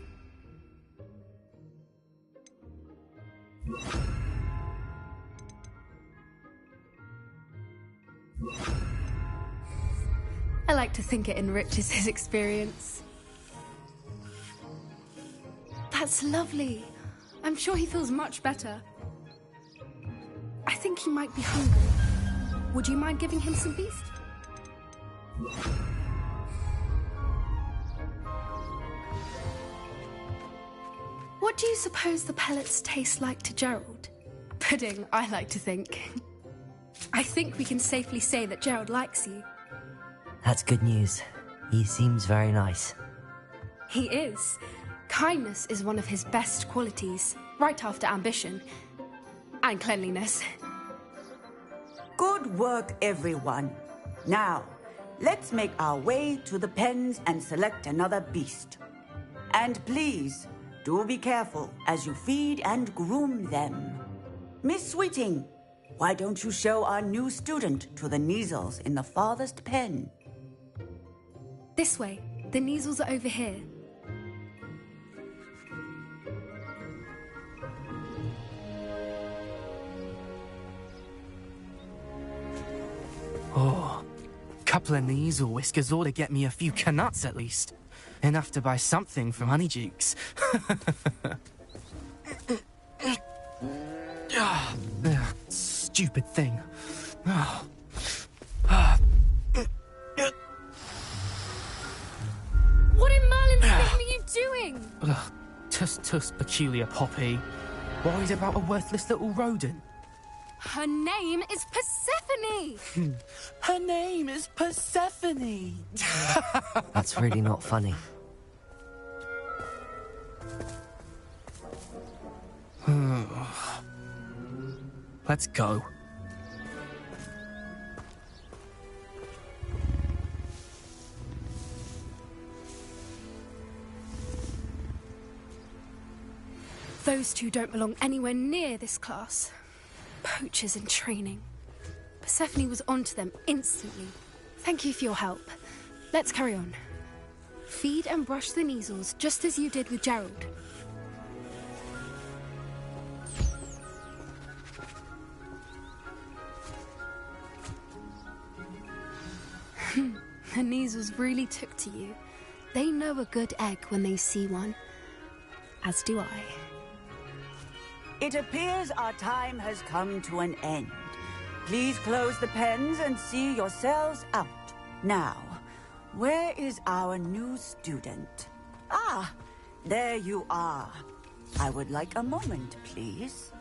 I like to think it enriches his experience. That's lovely. I'm sure he feels much better. I think he might be hungry. Would you mind giving him some beast? What do you suppose the pellets taste like to Gerald? Pudding, I like to think. I think we can safely say that Gerald likes you. That's good news. He seems very nice. He is. Kindness is one of his best qualities, right after ambition. And cleanliness. Good work, everyone. Now, let's make our way to the pens and select another beast. And please, do be careful as you feed and groom them. Miss Sweeting, why don't you show our new student to the Neasels in the farthest pen? This way. The Neasels are over here. Oh, couple of Neasel whiskers ought to get me a few canuts at least. Enough to buy something from Honeydukes. Stupid thing. What in Merlin's name are you doing? Tuss, peculiar Poppy. Worried about a worthless little rodent? Her name is Persephone! Her name is Persephone! That's really not funny. Let's go. Those two don't belong anywhere near this class. Poachers in training. Persephone was onto them instantly. Thank you for your help. Let's carry on. Feed and brush the Neasels just as you did with Gerald. The Neasels really took to you. They know a good egg when they see one. As do I. It appears our time has come to an end. Please close the pens and see yourselves out. Now, where is our new student? Ah, there you are. I would like a moment, please.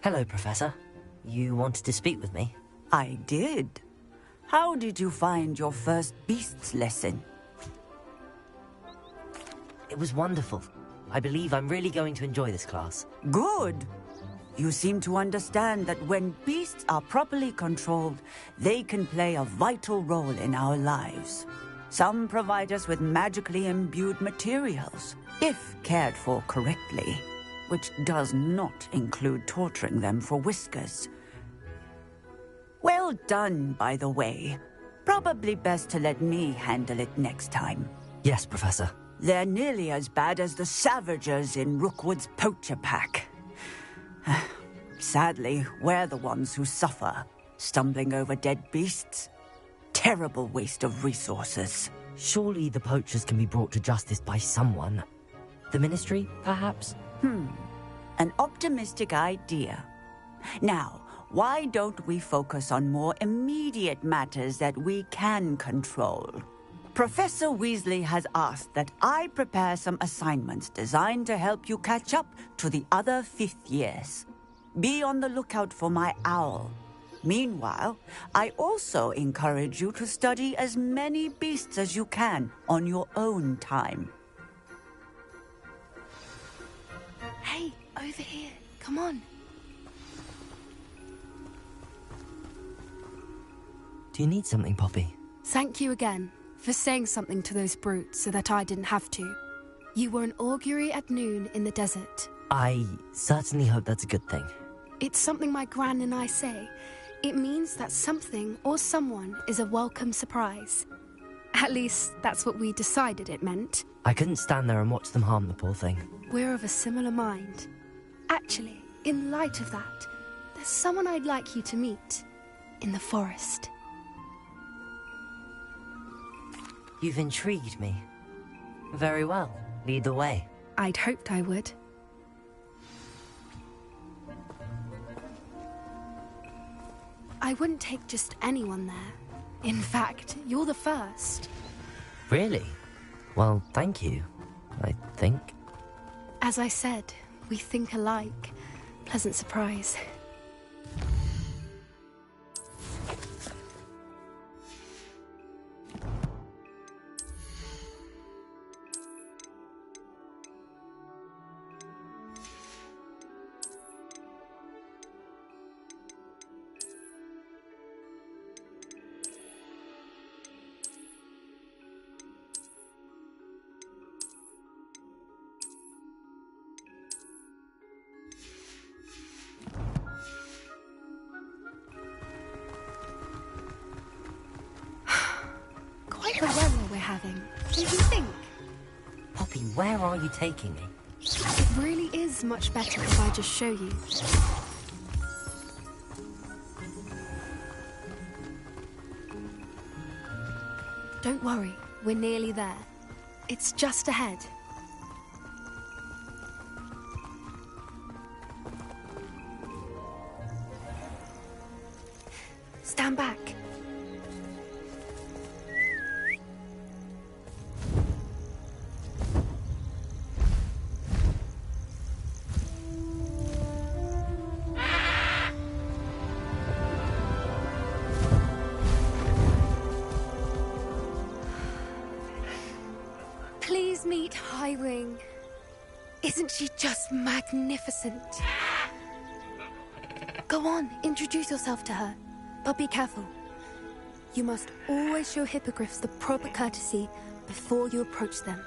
Hello, Professor. You wanted to speak with me? I did. How did you find your first beasts lesson? It was wonderful. I believe I'm really going to enjoy this class. Good. You seem to understand that when beasts are properly controlled, they can play a vital role in our lives. Some provide us with magically imbued materials, if cared for correctly, which does not include torturing them for whiskers. Well done, by the way. Probably best to let me handle it next time. Yes, Professor. They're nearly as bad as the Savagers in Rookwood's poacher pack. Sadly, we're the ones who suffer, stumbling over dead beasts. Terrible waste of resources. Surely the poachers can be brought to justice by someone. The Ministry, perhaps? An optimistic idea. Now, why don't we focus on more immediate matters that we can control? Professor Weasley has asked that I prepare some assignments designed to help you catch up to the other fifth years. Be on the lookout for my owl. Meanwhile, I also encourage you to study as many beasts as you can on your own time. Hey, over here. Come on. Do you need something, Poppy? Thank you again for saying something to those brutes so that I didn't have to. You were an augury at noon in the desert. I certainly hope that's a good thing. It's something my gran and I say. It means that something or someone is a welcome surprise. At least, that's what we decided it meant. I couldn't stand there and watch them harm the poor thing. We're of a similar mind. Actually, in light of that, there's someone I'd like you to meet. In the forest. You've intrigued me. Very well. Lead the way. I'd hoped I would. I wouldn't take just anyone there. In fact, you're the first. Really? Well, thank you, I think. As I said, we think alike. Pleasant surprise. Quite the weather we're having, don't you think? Poppy, where are you taking me? It really is much better if I just show you. Don't worry, we're nearly there. It's just ahead. Stand back. Please meet Highwing. Isn't she just magnificent? Go on, introduce yourself to her. But be careful. You must always show hippogriffs the proper courtesy before you approach them.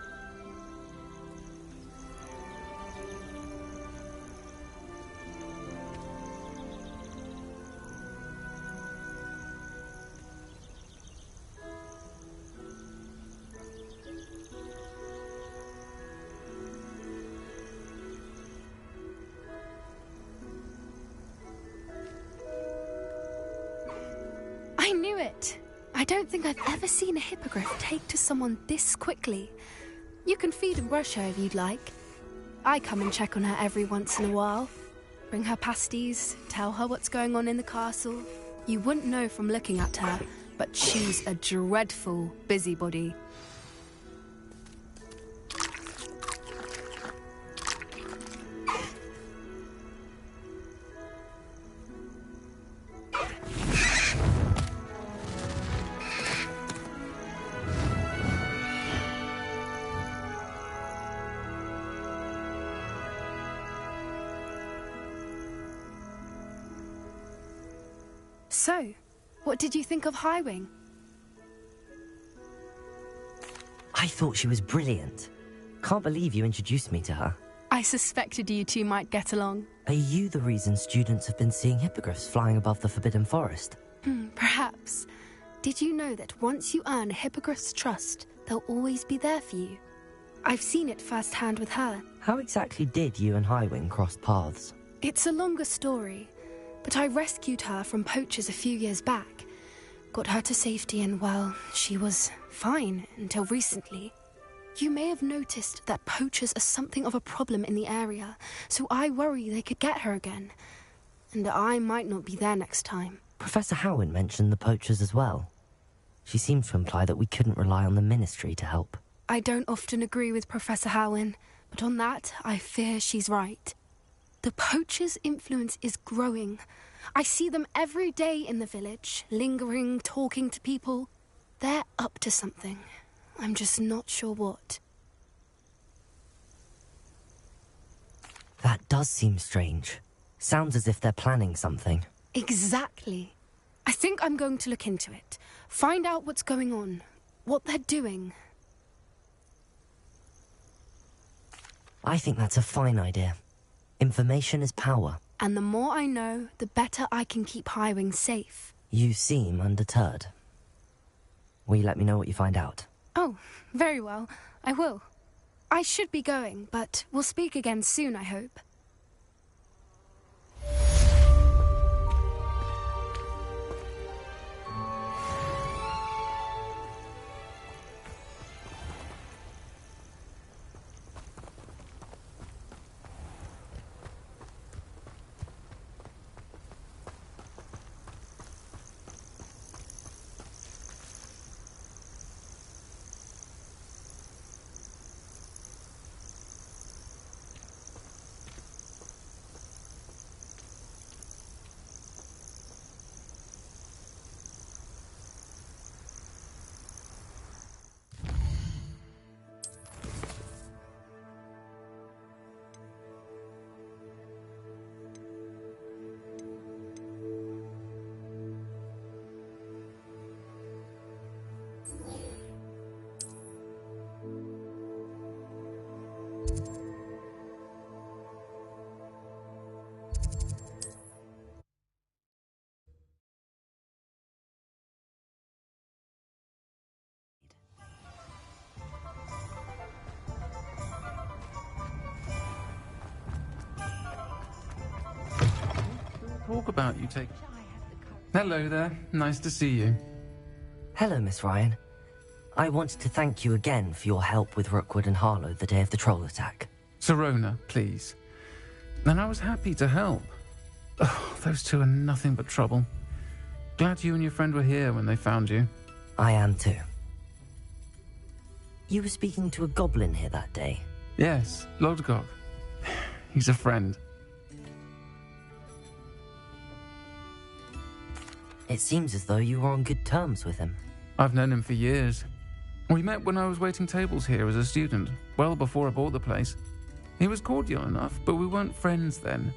knew it. I don't think I've ever seen a hippogriff take to someone this quickly. You can feed and brush her if you'd like. I come and check on her every once in a while. Bring her pasties, tell her what's going on in the castle. You wouldn't know from looking at her, but she's a dreadful busybody. So, what did you think of Highwing? I thought she was brilliant. Can't believe you introduced me to her. I suspected you two might get along. Are you the reason students have been seeing hippogriffs flying above the Forbidden Forest? Perhaps. Did you know that once you earn a hippogriff's trust, they'll always be there for you? I've seen it firsthand with her. How exactly did you and Highwing cross paths? It's a longer story, but I rescued her from poachers a few years back. Got her to safety and, well, she was fine until recently. You may have noticed that poachers are something of a problem in the area, so I worry they could get her again. And I might not be there next time. Professor Howin mentioned the poachers as well. She seemed to imply that we couldn't rely on the Ministry to help. I don't often agree with Professor Howin, but on that, I fear she's right. The poachers' influence is growing. I see them every day in the village, lingering, talking to people. They're up to something. I'm just not sure what. That does seem strange. Sounds as if they're planning something. Exactly. I think I'm going to look into it. Find out what's going on, what they're doing. I think that's a fine idea. Information is power. And the more I know, the better I can keep Highwing safe. You seem undeterred. Will you let me know what you find out? Oh, very well. I will. I should be going, but we'll speak again soon, I hope. Talk about you take... Hello there. Nice to see you. Hello, Miss Ryan. I wanted to thank you again for your help with Rookwood and Harlow the day of the troll attack. Serona, please. And I was happy to help. Oh, those two are nothing but trouble. Glad you and your friend were here when they found you. I am too. You were speaking to a goblin here that day? Yes, Lodgok. He's a friend. It seems as though you were on good terms with him. I've known him for years. We met when I was waiting tables here as a student, well before I bought the place. He was cordial enough, but we weren't friends then.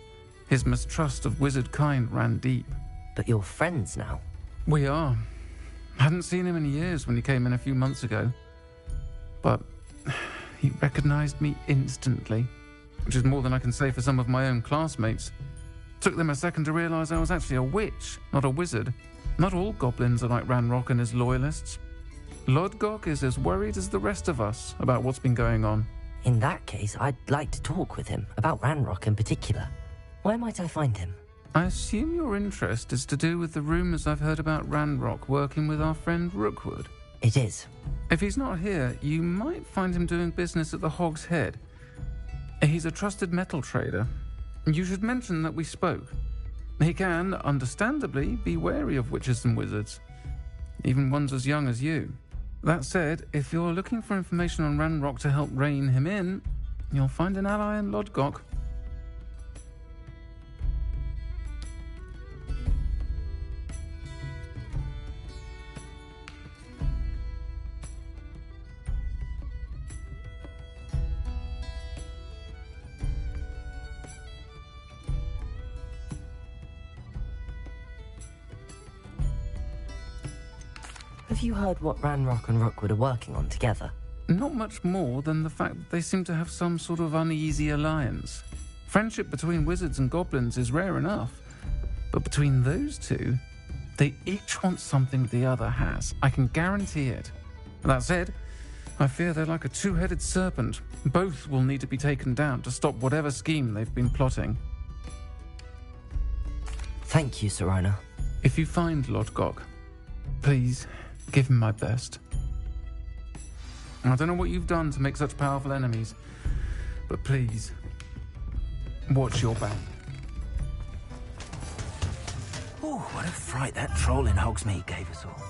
His mistrust of wizard kind ran deep. But you're friends now? We are. Hadn't seen him in years when he came in a few months ago. But he recognized me instantly, which is more than I can say for some of my own classmates. Took them a second to realize I was actually a witch, not a wizard. Not all goblins are like Ranrock and his loyalists. Lodgok is as worried as the rest of us about what's been going on. In that case, I'd like to talk with him, about Ranrock in particular. Where might I find him? I assume your interest is to do with the rumours I've heard about Ranrock working with our friend Rookwood. It is. If he's not here, you might find him doing business at the Hog's Head. He's a trusted metal trader. You should mention that we spoke. He can, understandably, be wary of witches and wizards, even ones as young as you. That said, if you're looking for information on Ranrock to help rein him in, you'll find an ally in Lodgok. Have you heard what Ranrock and Rookwood are working on together? Not much more than the fact that they seem to have some sort of uneasy alliance. Friendship between wizards and goblins is rare enough, but between those two, they each want something the other has. I can guarantee it. That said, I fear they're like a two-headed serpent. Both will need to be taken down to stop whatever scheme they've been plotting. Thank you, Serona. If you find Lodgok, please give him my best. I don't know what you've done to make such powerful enemies, but please, watch your back. Oh, what a fright that troll in Hogsmeade gave us all.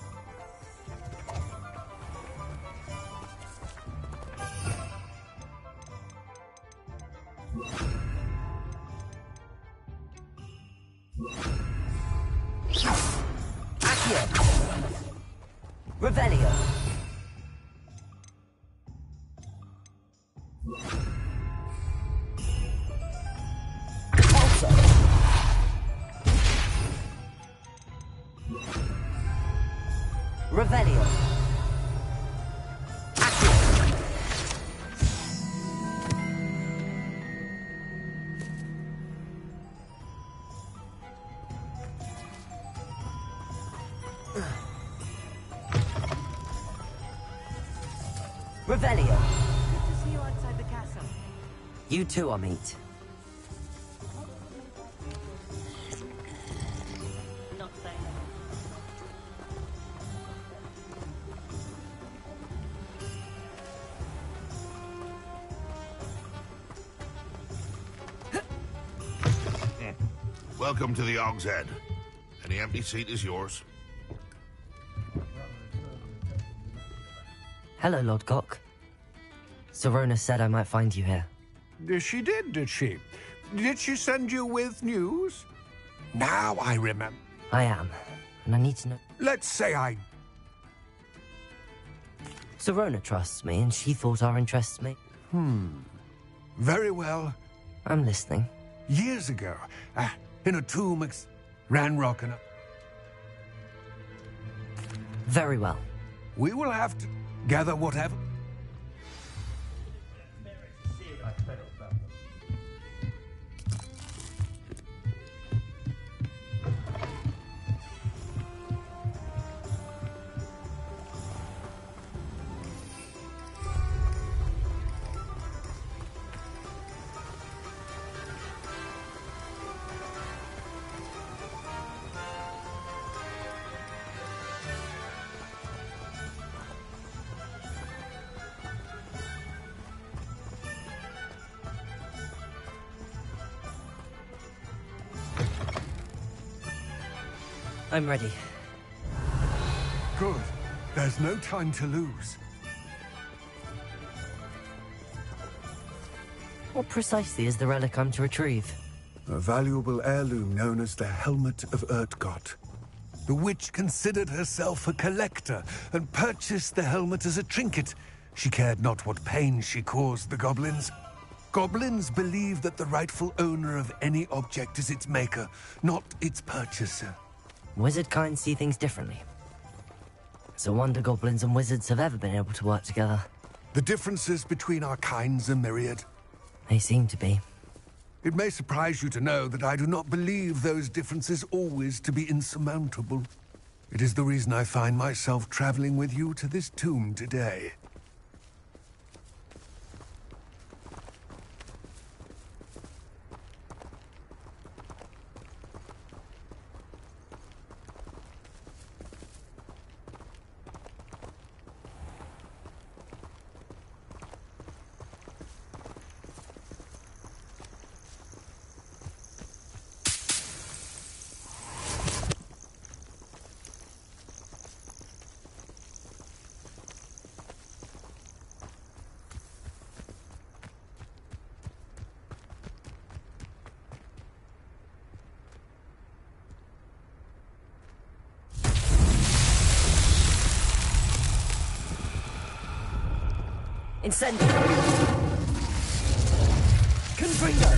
Revelio. Also. Revelio. Revelio. Good to see you outside the castle. You too, Amit. Not saying. Welcome to the Hog's Head. Any empty seat is yours. Hello, Lodgok. Serona said I might find you here. She did she? Did she send you with news? Now I remember. I am, and I need to know... Let's say I... Serona trusts me, and she thought our interests may... Very well. I'm listening. Years ago, in a tomb, Ranrock and... Very well. We will have to gather whatever... I'm ready. Good. There's no time to lose. What precisely is the relic I'm to retrieve? A valuable heirloom known as the Helmet of Urtgott. The witch considered herself a collector and purchased the helmet as a trinket. She cared not what pain she caused the goblins. Goblins believe that the rightful owner of any object is its maker, not its purchaser. Wizard kind see things differently. It's a wonder goblins and wizards have ever been able to work together. The differences between our kinds are myriad. They seem to be. It may surprise you to know that I do not believe those differences always to be insurmountable. It is the reason I find myself traveling with you to this tomb today. Incendio! Confringo!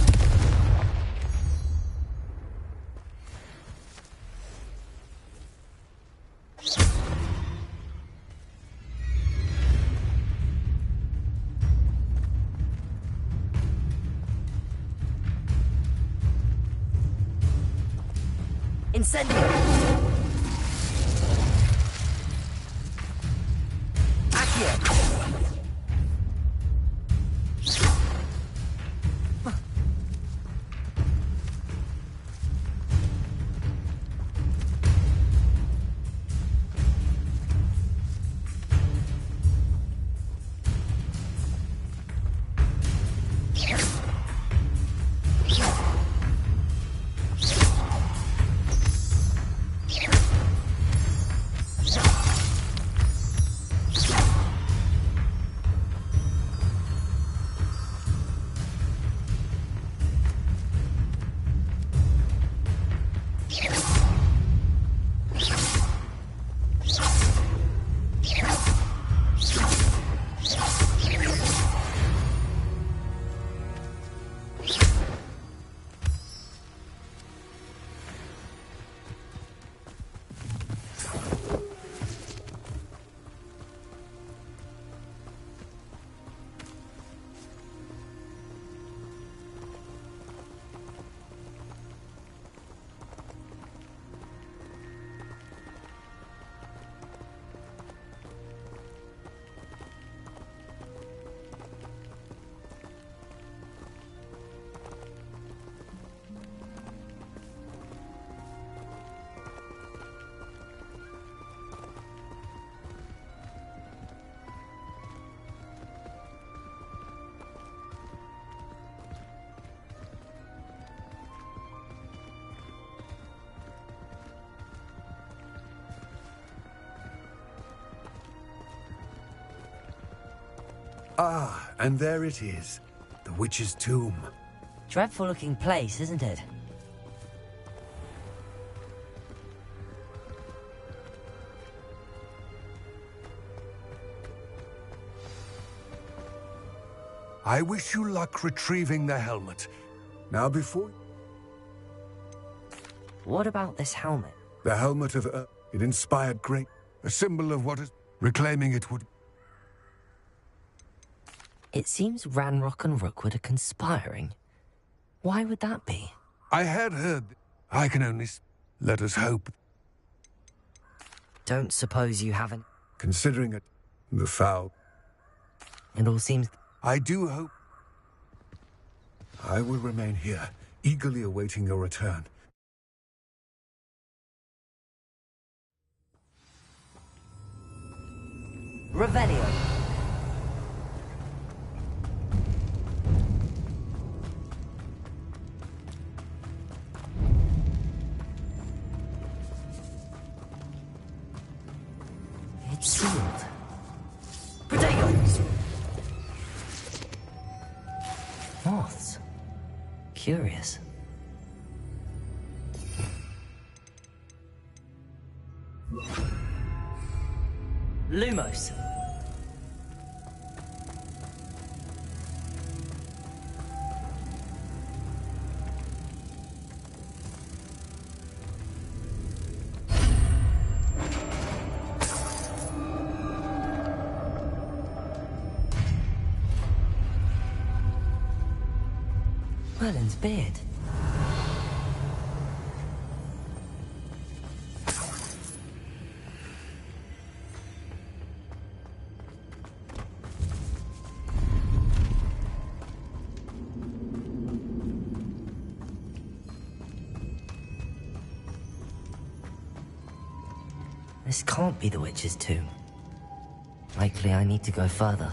Incendio! Accio! Ah, and there it is. The witch's tomb. Dreadful looking place, isn't it? I wish you luck retrieving the helmet. Now before... What about this helmet? The helmet of Earth. It inspired great... A symbol of what is... Reclaiming it would... It seems Ranrock and Rookwood are conspiring. Why would that be? I had heard... I can only... Let us hope. Don't suppose you haven't... Considering it... The foul... It all seems... I do hope... I will remain here, eagerly awaiting your return. Revelio. It's sealed. Potatoes! Moths. Curious. Lumos. Merlin's beard. This can't be the witch's tomb. Likely I need to go further.